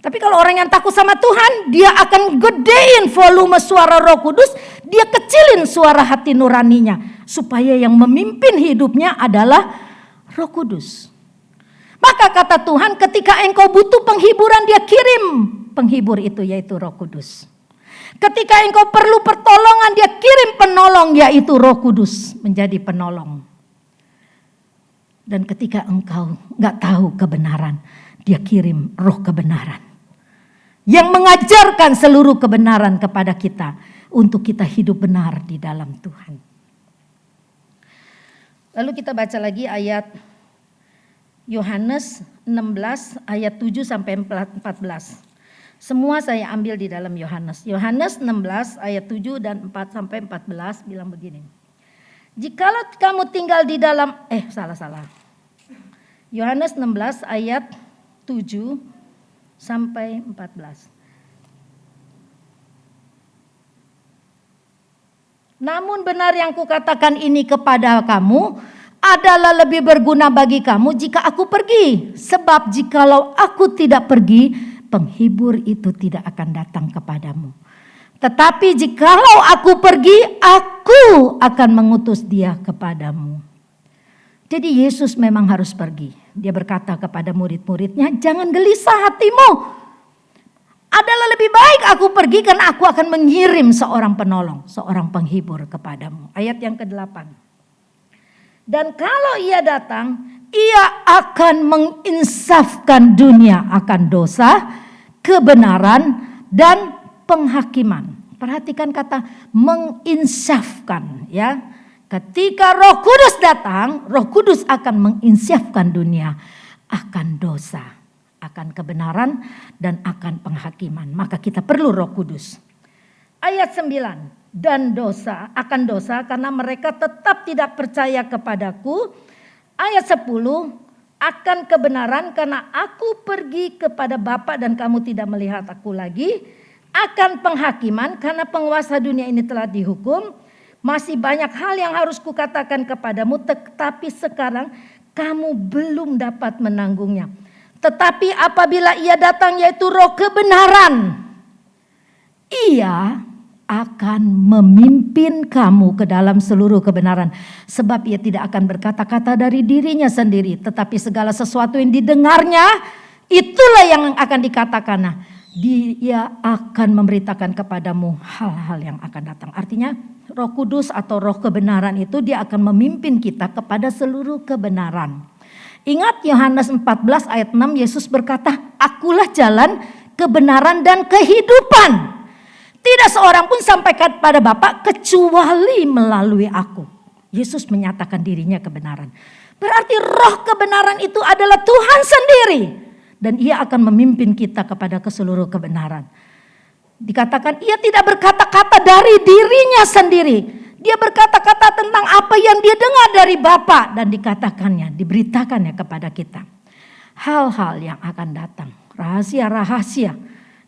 Tapi kalau orang yang takut sama Tuhan, dia akan gedein volume suara Roh Kudus, dia kecilin suara hati nuraninya. Supaya yang memimpin hidupnya adalah Roh Kudus. Maka kata Tuhan, ketika engkau butuh penghiburan, dia kirim penghibur itu, yaitu Roh Kudus. Ketika engkau perlu pertolongan, dia kirim penolong, yaitu Roh Kudus menjadi penolong. Dan ketika engkau gak tahu kebenaran, dia kirim Roh kebenaran. Yang mengajarkan seluruh kebenaran kepada kita, untuk kita hidup benar di dalam Tuhan. Lalu kita baca lagi ayat Yohanes 16 ayat 7 sampai 14. Semua saya ambil di dalam Yohanes. Yohanes 16 ayat 7 dan 4 sampai 14 bilang begini. Jikalau kamu tinggal di dalam Yohanes 16 ayat 7 sampai 14. Namun benar yang kukatakan ini kepada kamu adalah lebih berguna bagi kamu jika aku pergi. Sebab jikalau aku tidak pergi, penghibur itu tidak akan datang kepadamu. Tetapi jikalau aku pergi, aku akan mengutus dia kepadamu. Jadi Yesus memang harus pergi. Dia berkata kepada murid-muridnya, jangan gelisah hatimu. Adalah lebih baik aku pergi karena aku akan mengirim seorang penolong, seorang penghibur kepadamu. Ayat yang ke-8. Dan kalau ia datang, ia akan menginsafkan dunia akan dosa, kebenaran, dan penghakiman. Perhatikan kata menginsafkan ya. Ketika Roh Kudus datang, Roh Kudus akan menginsafkan dunia akan dosa, akan kebenaran, dan akan penghakiman. Maka kita perlu Roh Kudus. Ayat 9. Dan dosa, akan dosa karena mereka tetap tidak percaya kepadaku. Ayat 10. Akan kebenaran karena aku pergi kepada Bapa dan kamu tidak melihat aku lagi. akan penghakiman karena penguasa dunia ini telah dihukum. Masih banyak hal yang harus kukatakan kepadamu, tetapi sekarang kamu belum dapat menanggungnya. Tetapi apabila ia datang, yaitu Roh kebenaran, ia akan memimpin kamu ke dalam seluruh kebenaran. Sebab ia tidak akan berkata-kata dari dirinya sendiri, tetapi segala sesuatu yang didengarnya, itulah yang akan dikatakan. Nah, dia akan memberitakan kepadamu hal-hal yang akan datang. Artinya Roh Kudus atau Roh kebenaran itu dia akan memimpin kita kepada seluruh kebenaran. Ingat Yohanes 14 ayat 6, Yesus berkata, "Akulah jalan, kebenaran dan kehidupan. Tidak seorang pun sampai kepada Bapa kecuali melalui aku." Yesus menyatakan dirinya kebenaran. Berarti Roh kebenaran itu adalah Tuhan sendiri. Dan ia akan memimpin kita kepada keseluruh kebenaran. Dikatakan ia tidak berkata-kata dari dirinya sendiri. Dia berkata-kata tentang apa yang dia dengar dari Bapa dan dikatakannya, diberitakannya kepada kita. Hal-hal yang akan datang, rahasia-rahasia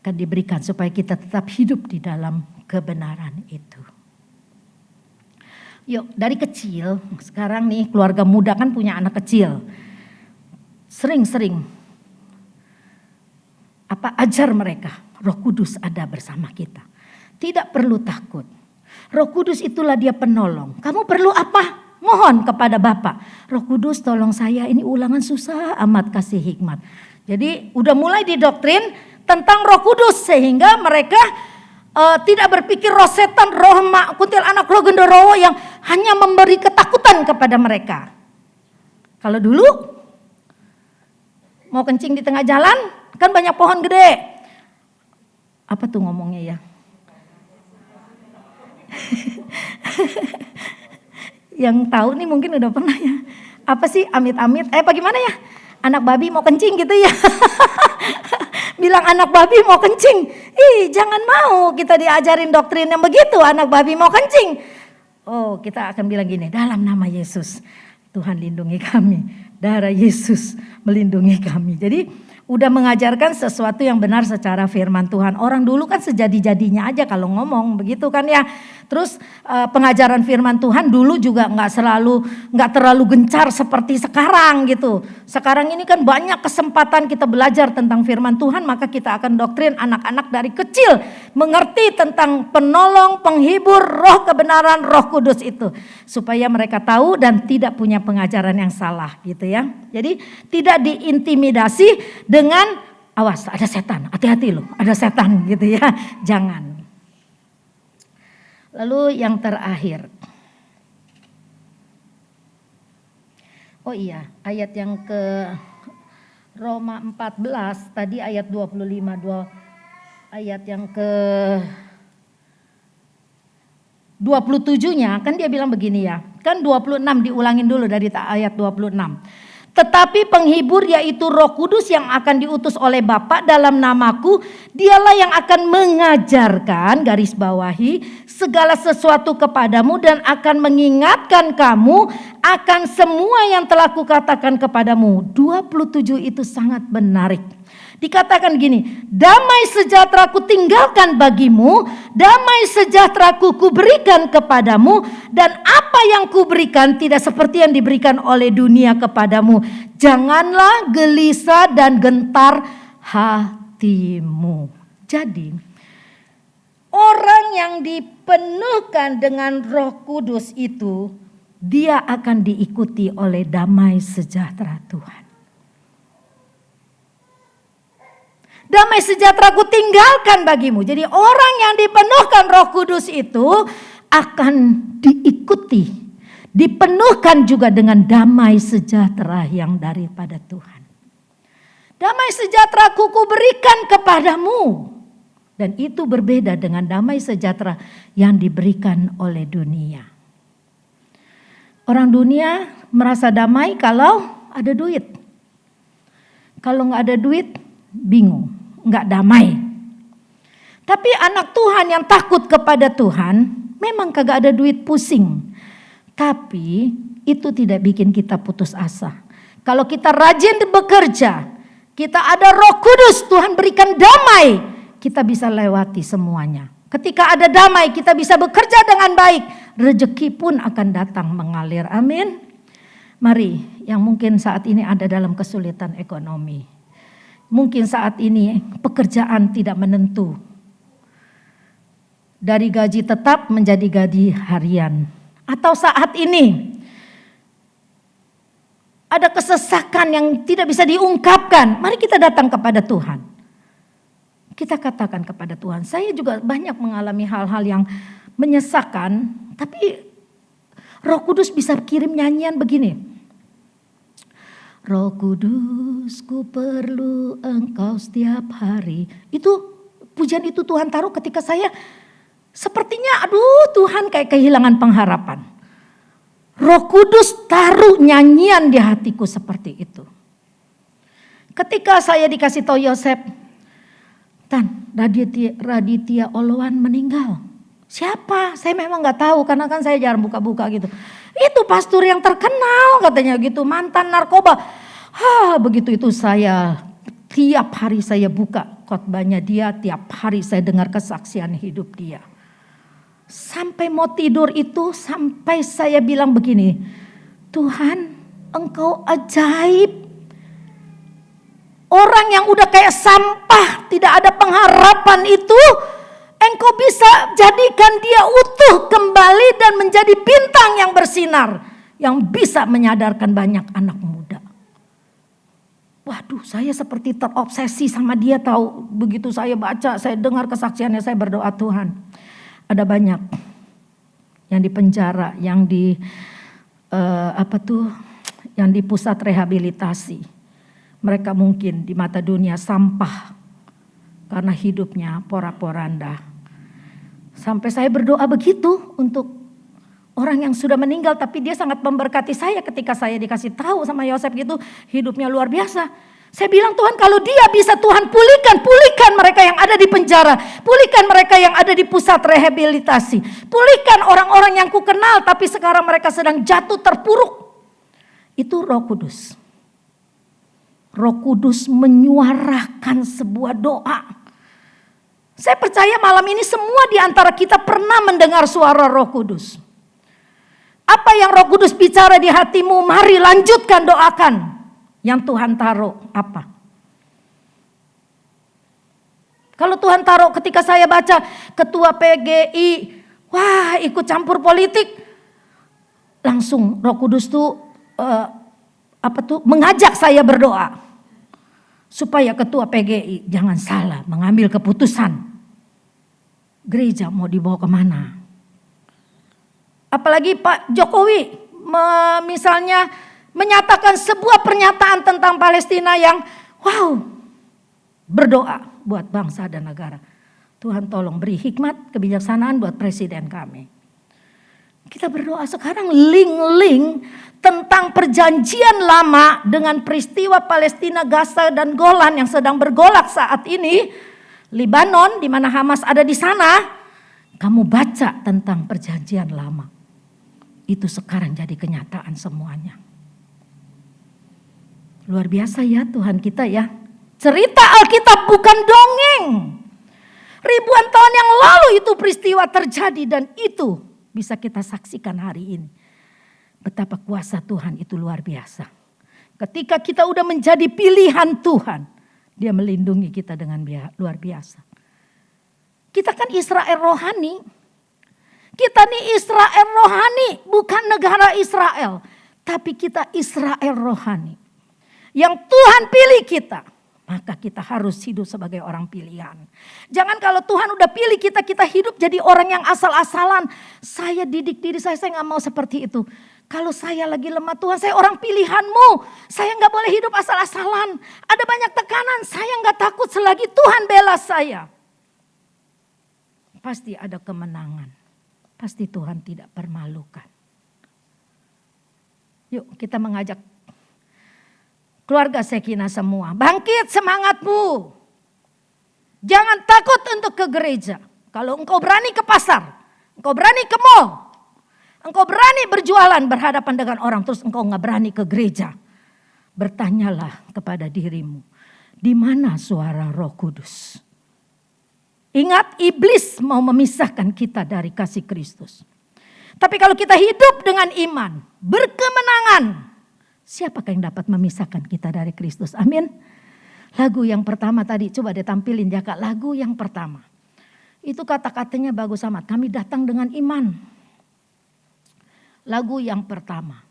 akan diberikan supaya kita tetap hidup di dalam kebenaran itu. Yuk, dari kecil, sekarang nih keluarga muda kan punya anak kecil. Sering-sering ajar mereka, Roh Kudus ada bersama kita. Tidak perlu takut. Roh Kudus itulah dia penolong. Kamu perlu apa? Mohon kepada Bapa. Roh Kudus tolong saya, ini ulangan susah amat, kasih hikmat. Jadi udah mulai didoktrin tentang Roh Kudus sehingga mereka tidak berpikir roh setan, roh kuntil anak, roh gendorowo yang hanya memberi ketakutan kepada mereka. Kalau dulu mau kencing di tengah jalan, kan banyak pohon gede. Apa tuh ngomongnya ya? Yang tahu nih mungkin udah pernah ya. Apa sih amit-amit? Bagaimana ya? Anak babi mau kencing gitu ya. Bilang anak babi mau kencing. Jangan mau kita diajarin doktrin yang begitu. Anak babi mau kencing. Oh, kita akan bilang gini, dalam nama Yesus Tuhan lindungi kami. Darah Yesus melindungi kami. Jadi udah mengajarkan sesuatu yang benar secara firman Tuhan. Orang dulu kan sejadi-jadinya aja kalau ngomong begitu kan ya. Terus pengajaran firman Tuhan dulu juga nggak terlalu gencar seperti sekarang gitu. Sekarang ini kan banyak kesempatan kita belajar tentang firman Tuhan, maka kita akan doktrin anak-anak dari kecil mengerti tentang penolong, penghibur, Roh kebenaran, Roh Kudus itu, supaya mereka tahu dan tidak punya pengajaran yang salah gitu ya. Jadi tidak diintimidasi dengan awas ada setan, hati-hati loh, ada setan gitu ya. Jangan. Lalu yang terakhir. Oh iya, ayat yang ke Roma 14 tadi ayat 25, ayat yang ke 27-nya kan dia bilang begini ya. Kan 26 diulangin dulu dari ayat 26. Tetapi penghibur yaitu Roh Kudus yang akan diutus oleh Bapa dalam namaku, dialah yang akan mengajarkan, garis bawahi, segala sesuatu kepadamu dan akan mengingatkan kamu akan semua yang telah kukatakan kepadamu. 27 itu sangat menarik. Dikatakan gini, damai sejahtera ku tinggalkan bagimu, damai sejahtera ku berikan kepadamu, dan apa yang ku berikan tidak seperti yang diberikan oleh dunia kepadamu. Janganlah gelisah dan gentar hatimu. Jadi, orang yang dipenuhkan dengan Roh Kudus itu, dia akan diikuti oleh damai sejahtera Tuhan. Damai sejahtera ku tinggalkan bagimu. Jadi orang yang dipenuhkan Roh Kudus itu akan diikuti, dipenuhkan juga dengan damai sejahtera yang daripada Tuhan. Damai sejahtera ku berikan kepadamu. Dan itu berbeda dengan damai sejahtera yang diberikan oleh dunia. Orang dunia merasa damai kalau ada duit. Kalau nggak ada duit, bingung, nggak damai. Tapi anak Tuhan yang takut kepada Tuhan, memang kagak ada duit pusing. Tapi itu tidak bikin kita putus asa. Kalau kita rajin bekerja, kita ada Roh Kudus, Tuhan berikan damai. kita bisa lewati semuanya. Ketika ada damai, kita bisa bekerja dengan baik. Rezeki pun akan datang mengalir. Amin. Mari, yang mungkin saat ini ada dalam kesulitan ekonomi. Mungkin saat ini pekerjaan tidak menentu. Dari gaji tetap menjadi gaji harian. Atau saat ini ada kesesakan yang tidak bisa diungkapkan. Mari kita datang kepada Tuhan. Kita katakan kepada Tuhan, saya juga banyak mengalami hal-hal yang menyesakan, tapi Roh Kudus bisa kirim nyanyian begini. Roh Kudus, ku perlu Engkau setiap hari. Itu pujian itu Tuhan taruh ketika saya sepertinya aduh Tuhan kayak kehilangan pengharapan. Roh Kudus taruh nyanyian di hatiku seperti itu. Ketika saya dikasih tahu Yosef, Tan, Raditya Oloan meninggal. Siapa? Saya memang gak tahu karena kan saya jarang buka-buka gitu. Itu pastor yang terkenal katanya gitu, mantan narkoba. Begitu itu saya tiap hari saya buka khotbahnya dia, tiap hari saya dengar kesaksian hidup dia. Sampai mau tidur itu sampai saya bilang begini, Tuhan Engkau ajaib. Orang yang udah kayak sampah, tidak ada pengharapan itu, Engkau bisa jadikan dia utuh kembali dan menjadi bintang yang bersinar. Yang bisa menyadarkan banyak anak muda. Waduh, saya seperti terobsesi sama dia tahu. Begitu saya baca, saya dengar kesaksiannya, saya berdoa Tuhan. Ada banyak yang di penjara, yang di yang di pusat rehabilitasi. Mereka mungkin di mata dunia sampah karena hidupnya porak-poranda. Sampai saya berdoa begitu untuk orang yang sudah meninggal, tapi dia sangat memberkati saya ketika saya dikasih tahu sama Yosef gitu, hidupnya luar biasa. Saya bilang Tuhan kalau dia bisa Tuhan pulihkan mereka yang ada di penjara, pulihkan mereka yang ada di pusat rehabilitasi, pulihkan orang-orang yang ku kenal tapi sekarang mereka sedang jatuh terpuruk. Itu Roh Kudus. Roh Kudus menyuarakan sebuah doa. Saya percaya malam ini semua di antara kita pernah mendengar suara Roh Kudus. Apa yang Roh Kudus bicara di hatimu, mari lanjutkan doakan. Yang Tuhan taruh apa? Kalau Tuhan taruh ketika saya baca ketua PGI, wah ikut campur politik. Langsung Roh Kudus tuh mengajak saya berdoa supaya ketua PGI jangan salah mengambil keputusan gereja mau dibawa kemana. Apalagi Pak Jokowi misalnya menyatakan sebuah pernyataan tentang Palestina yang wow, berdoa buat bangsa dan negara. Tuhan tolong beri hikmat kebijaksanaan buat presiden kami. Kita berdoa sekarang link-link tentang perjanjian lama dengan peristiwa Palestina, Gaza dan Golan yang sedang bergolak saat ini. Libanon di mana Hamas ada di sana. Kamu baca tentang perjanjian lama. Itu sekarang jadi kenyataan semuanya. Luar biasa ya Tuhan kita ya. Cerita Alkitab bukan dongeng. Ribuan tahun yang lalu itu peristiwa terjadi dan itu bisa kita saksikan hari ini. Betapa kuasa Tuhan itu luar biasa. Ketika kita udah menjadi pilihan Tuhan, dia melindungi kita dengan luar biasa. Kita kan Israel rohani. Kita nih Israel rohani, bukan negara Israel. Tapi kita Israel rohani. Yang Tuhan pilih kita. Maka kita harus hidup sebagai orang pilihan. Jangan kalau Tuhan udah pilih kita, kita hidup jadi orang yang asal-asalan. Saya didik diri saya gak mau seperti itu. Kalau saya lagi lemah Tuhan, saya orang pilihanmu. Saya gak boleh hidup asal-asalan. Ada banyak tekanan, saya gak takut selagi Tuhan bela saya. Pasti ada kemenangan. Pasti Tuhan tidak permalukan. Yuk kita mengajak keluarga Shekinah semua, bangkit semangatmu. Jangan takut untuk ke gereja. Kalau engkau berani ke pasar, engkau berani ke mall, engkau berani berjualan berhadapan dengan orang, terus engkau gak berani ke gereja. Bertanyalah kepada dirimu, di mana suara Roh Kudus? Ingat, iblis mau memisahkan kita dari kasih Kristus. Tapi kalau kita hidup dengan iman, berkemenangan, siapakah yang dapat memisahkan kita dari Kristus? Amin. Lagu yang pertama tadi, coba ditampilin ya Kak. Lagu yang pertama. Itu kata-katanya bagus amat. Kami datang dengan iman. Lagu yang pertama.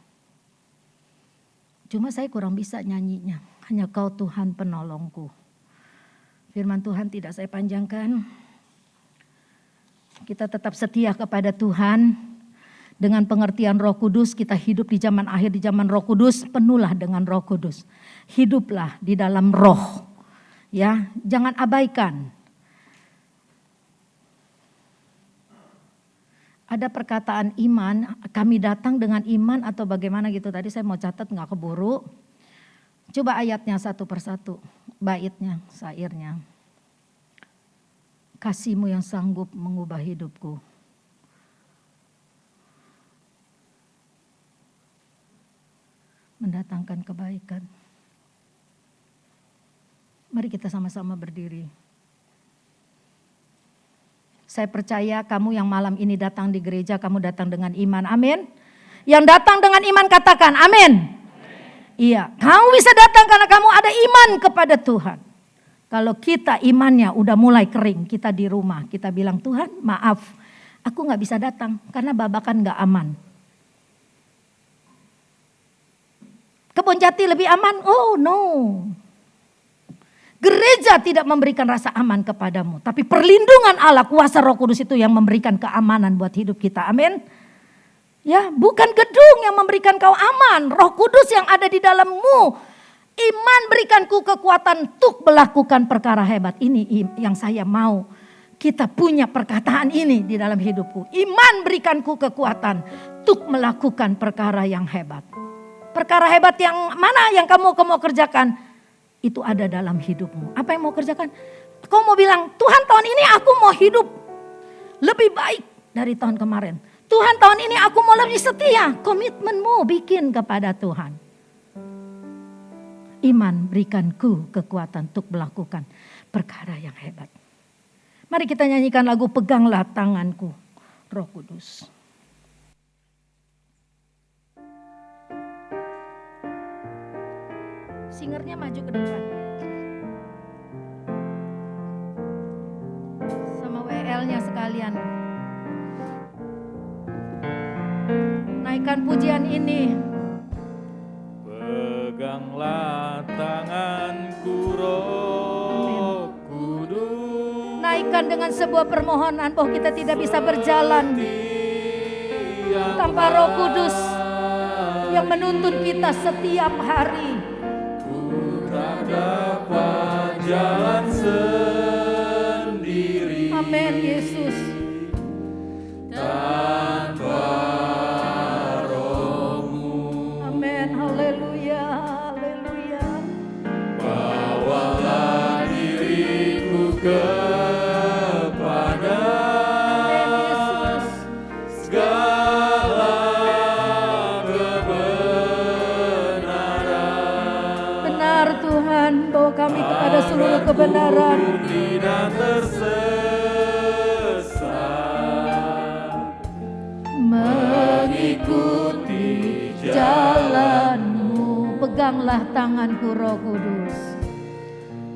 Cuma saya kurang bisa nyanyinya. Hanya Kau Tuhan penolongku. Firman Tuhan tidak saya panjangkan. Kita tetap setia kepada Tuhan. Dengan pengertian Roh Kudus, kita hidup di zaman akhir, di zaman Roh Kudus, penuhlah dengan Roh Kudus. Hiduplah di dalam Roh. Ya, jangan abaikan. Ada perkataan iman, kami datang dengan iman atau bagaimana gitu. Tadi saya mau catat nggak keburu. Coba ayatnya satu persatu, baitnya, syairnya. Kasih-Mu yang sanggup mengubah hidupku. Mendatangkan kebaikan. Mari kita sama-sama berdiri. Saya percaya kamu yang malam ini datang di gereja, kamu datang dengan iman. Amin. Yang datang dengan iman katakan amin. Iya, kamu bisa datang karena kamu ada iman kepada Tuhan. Kalau kita imannya udah mulai kering, kita di rumah, kita bilang Tuhan maaf, aku gak bisa datang karena babakan gak aman. Kebon Jati lebih aman? Oh no. Gereja tidak memberikan rasa aman kepadamu. Tapi perlindungan Allah, kuasa Roh Kudus itu yang memberikan keamanan buat hidup kita. Amin. Ya, bukan gedung yang memberikan kau aman. Roh Kudus yang ada di dalammu. Iman berikanku kekuatan untuk melakukan perkara hebat. Ini yang saya mau. Kita punya perkataan ini di dalam hidupku. Iman berikanku kekuatan untuk melakukan perkara yang hebat. Perkara hebat yang mana yang kamu mau kerjakan? Itu ada dalam hidupmu. Apa yang mau kerjakan? Kau mau bilang, Tuhan tahun ini aku mau hidup lebih baik dari tahun kemarin. Tuhan tahun ini aku mau lebih setia. Komitmenmu bikin kepada Tuhan. Iman berikanku kekuatan untuk melakukan perkara yang hebat. Mari kita nyanyikan lagu Peganglah Tanganku, Roh Kudus. Singernya maju ke depan. Sama WL-nya sekalian. Naikkan pujian ini. Peganglah tanganku Roh Kudus. Naikkan dengan sebuah permohonan bahwa kita tidak bisa berjalan tanpa Roh Kudus yang menuntun kita setiap hari. Tak dapat jalan sendiri. Amin Yesus. Tanpa Roh-Mu. Amin. Haleluya. Haleluya. Bawalah diriku kepada Yesus. segala Tuhan, bawa kami kepada seluruh kebenaran. Tidak tersesat, mengikuti jalan-Mu. Peganglah tanganku Roh Kudus.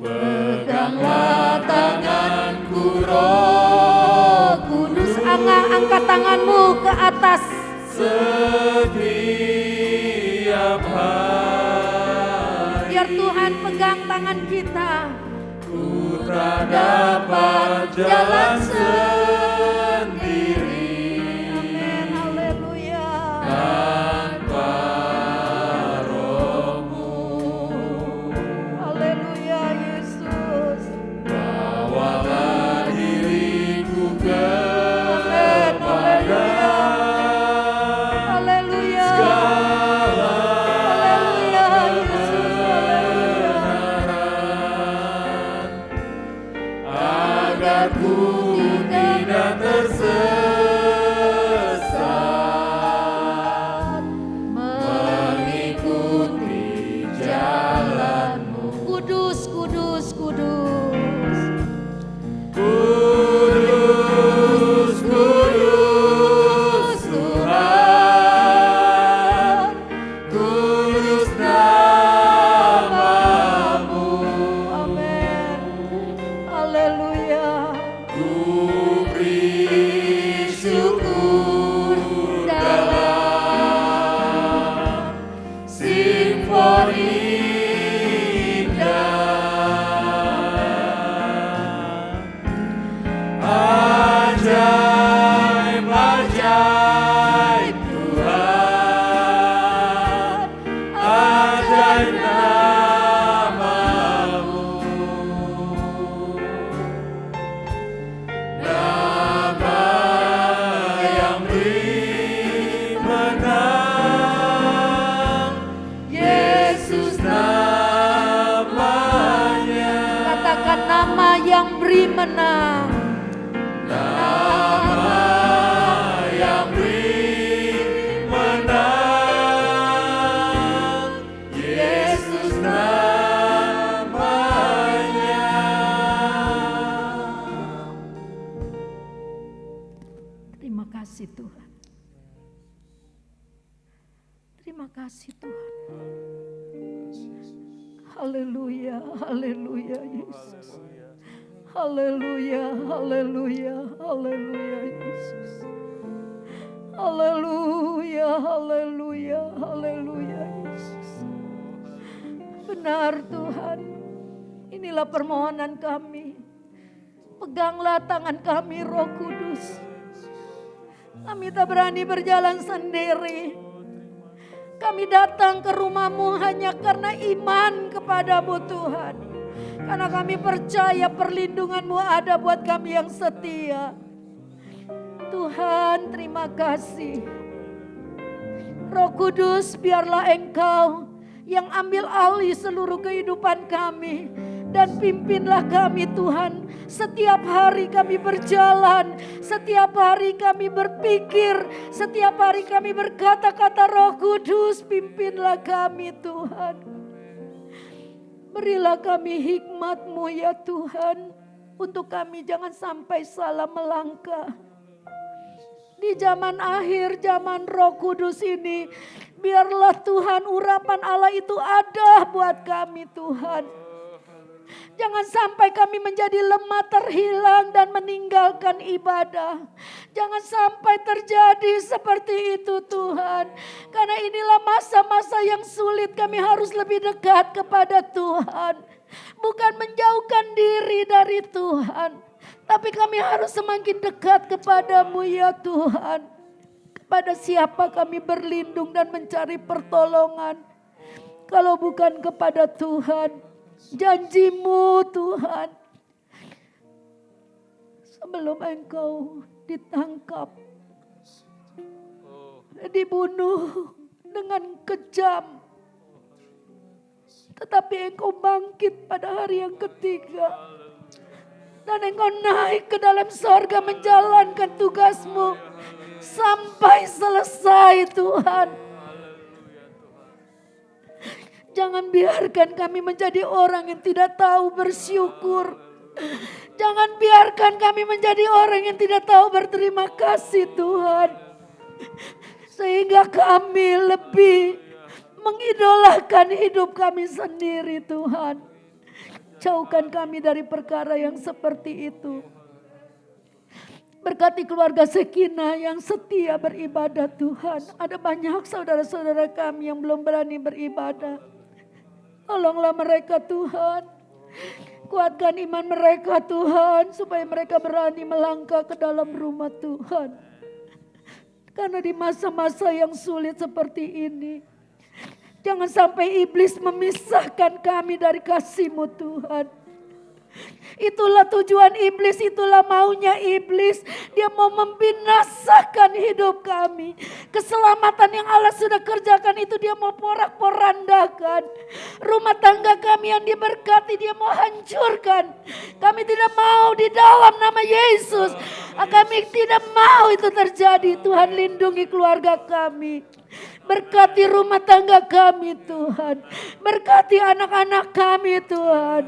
Peganglah tanganku Roh Kudus. Angkat tanganmu ke atas. Setiap hari biar Tuhan pegang tangan kita. Ku tak dapat jalan sendiri. Amin, haleluya. Tanpa Roh-Mu. Haleluya Yesus. Bawalah diriku Amin, haleluya. Haleluya. Haleluya Yesus, haleluya. agar ku kasih Tuhan. Terima kasih Tuhan. Haleluya, haleluya Yesus. Haleluya, haleluya, haleluya Yesus. Haleluya, haleluya, haleluya Yesus. Benar Tuhan, inilah permohonan kami. Peganglah tangan kami Roh Kudus. Kami tak berani berjalan sendiri. Kami datang ke rumah-Mu hanya karena iman kepada-Mu Tuhan. Karena kami percaya perlindungan-Mu ada buat kami yang setia. Tuhan, terima kasih. Roh Kudus, biarlah Engkau yang ambil alih seluruh kehidupan kami. Dan pimpinlah kami Tuhan. Setiap hari kami berjalan, setiap hari kami berpikir, setiap hari kami berkata-kata. Roh Kudus, pimpinlah kami Tuhan. Berilah kami hikmat-Mu ya Tuhan. Untuk kami jangan sampai salah melangkah. Di zaman akhir, zaman Roh Kudus ini, biarlah Tuhan urapan Allah itu ada buat kami Tuhan. Jangan sampai kami menjadi lemah, terhilang dan meninggalkan ibadah. Jangan sampai terjadi seperti itu Tuhan. Karena inilah masa-masa yang sulit, kami harus lebih dekat kepada Tuhan. Bukan menjauhkan diri dari Tuhan. Tapi kami harus semakin dekat kepada-Mu ya Tuhan. Kepada siapa kami berlindung dan mencari pertolongan. Kalau bukan kepada Tuhan. Janji-Mu Tuhan. Sebelum Engkau ditangkap, dibunuh dengan kejam, tetapi Engkau bangkit pada hari yang ketiga. Dan Engkau naik ke dalam sorga menjalankan tugas-Mu sampai selesai Tuhan. Jangan biarkan kami menjadi orang yang tidak tahu bersyukur. Jangan biarkan kami menjadi orang yang tidak tahu berterima kasih Tuhan. Sehingga kami lebih mengidolakan hidup kami sendiri Tuhan. Jauhkan kami dari perkara yang seperti itu. Berkati keluarga Sekinah yang setia beribadah Tuhan. Ada banyak saudara-saudara kami yang belum berani beribadah. Tolonglah mereka Tuhan. Kuatkan iman mereka Tuhan. Supaya mereka berani melangkah ke dalam rumah Tuhan. Karena di masa-masa yang sulit seperti ini. Jangan sampai iblis memisahkan kami dari kasih-Mu Tuhan. Itulah tujuan iblis, itulah maunya iblis. Dia mau membinasakan hidup kami. Keselamatan yang Allah sudah kerjakan itu dia mau porak-porandakan. Rumah tangga kami yang diberkati dia mau hancurkan. Kami tidak mau di dalam nama Yesus. Kami tidak mau itu terjadi. Tuhan lindungi keluarga kami. Berkati rumah tangga kami Tuhan. Berkati anak-anak kami Tuhan.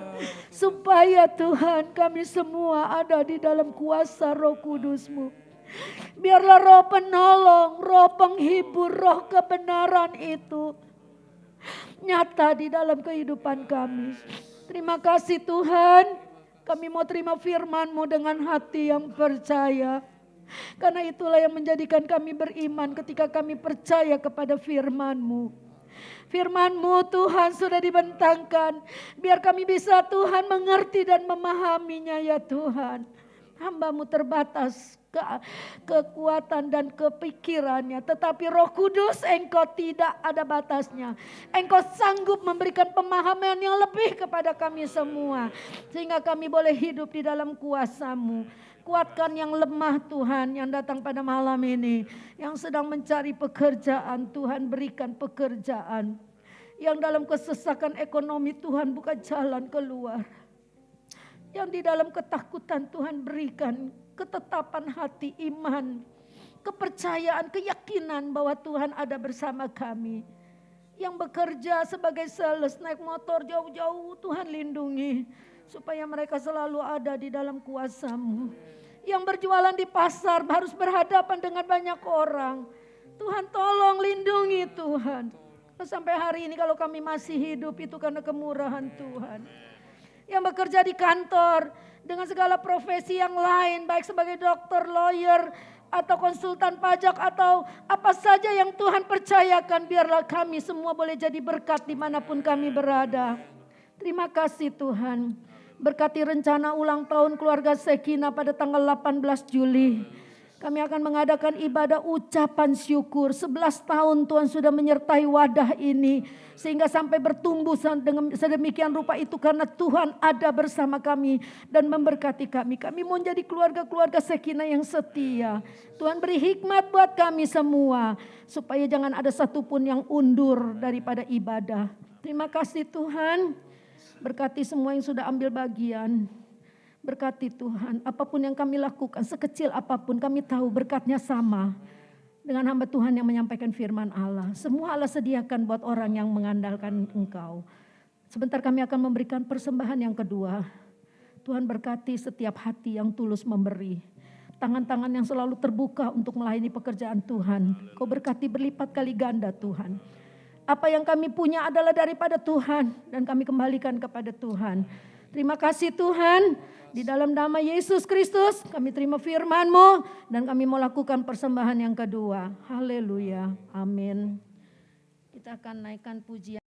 Supaya Tuhan kami semua ada di dalam kuasa Roh Kudus-Mu. Biarlah roh penolong, roh penghibur, roh kebenaran itu nyata di dalam kehidupan kami. Terima kasih Tuhan. Kami mau terima firman-Mu dengan hati yang percaya. Karena itulah yang menjadikan kami beriman ketika kami percaya kepada firman-Mu. Firman-Mu Tuhan sudah dibentangkan. Biar kami bisa Tuhan mengerti dan memahaminya ya Tuhan. Hamba-Mu terbatas kekuatan dan kepikirannya. Tetapi Roh Kudus Engkau tidak ada batasnya. Engkau sanggup memberikan pemahaman yang lebih kepada kami semua. Sehingga kami boleh hidup di dalam kuasa-Mu. Kuatkan yang lemah Tuhan yang datang pada malam ini. Yang sedang mencari pekerjaan Tuhan berikan pekerjaan. Yang dalam kesesakan ekonomi Tuhan buka jalan keluar. Yang di dalam ketakutan Tuhan berikan ketetapan hati, iman, kepercayaan, keyakinan bahwa Tuhan ada bersama kami. Yang bekerja sebagai sales, naik motor jauh-jauh Tuhan lindungi. Supaya mereka selalu ada di dalam kuasa-Mu. yang berjualan di pasar harus berhadapan dengan banyak orang. Tuhan tolong lindungi Tuhan. Sampai hari ini kalau kami masih hidup itu karena kemurahan Tuhan. Yang bekerja di kantor dengan segala profesi yang lain, baik sebagai dokter, lawyer, atau konsultan pajak, atau apa saja yang Tuhan percayakan, biarlah kami semua boleh jadi berkat dimanapun kami berada. Terima kasih Tuhan. Berkati rencana ulang tahun keluarga Sekina pada tanggal 18 Juli. Kami akan mengadakan ibadah ucapan syukur. 11 tahun Tuhan sudah menyertai wadah ini. Sehingga sampai bertumbuh dengan sedemikian rupa itu karena Tuhan ada bersama kami dan memberkati kami. Kami mau jadi keluarga-keluarga Sekina yang setia. Tuhan beri hikmat buat kami semua. Supaya jangan ada satupun yang undur daripada ibadah. Terima kasih Tuhan. Berkati semua yang sudah ambil bagian. Berkati Tuhan, apapun yang kami lakukan, sekecil apapun kami tahu berkatnya sama dengan hamba Tuhan yang menyampaikan firman Allah. Semua Allah sediakan buat orang yang mengandalkan Engkau. Sebentar kami akan memberikan persembahan yang kedua. Tuhan berkati setiap hati yang tulus memberi. Tangan-tangan yang selalu terbuka untuk melayani pekerjaan Tuhan. Kau berkati berlipat kali ganda Tuhan. Apa yang kami punya adalah daripada Tuhan dan kami kembalikan kepada Tuhan. Terima kasih Tuhan. Di dalam nama Yesus Kristus kami terima firman-Mu dan kami mau lakukan persembahan yang kedua. Haleluya. Amin. Kita akan naikkan pujian.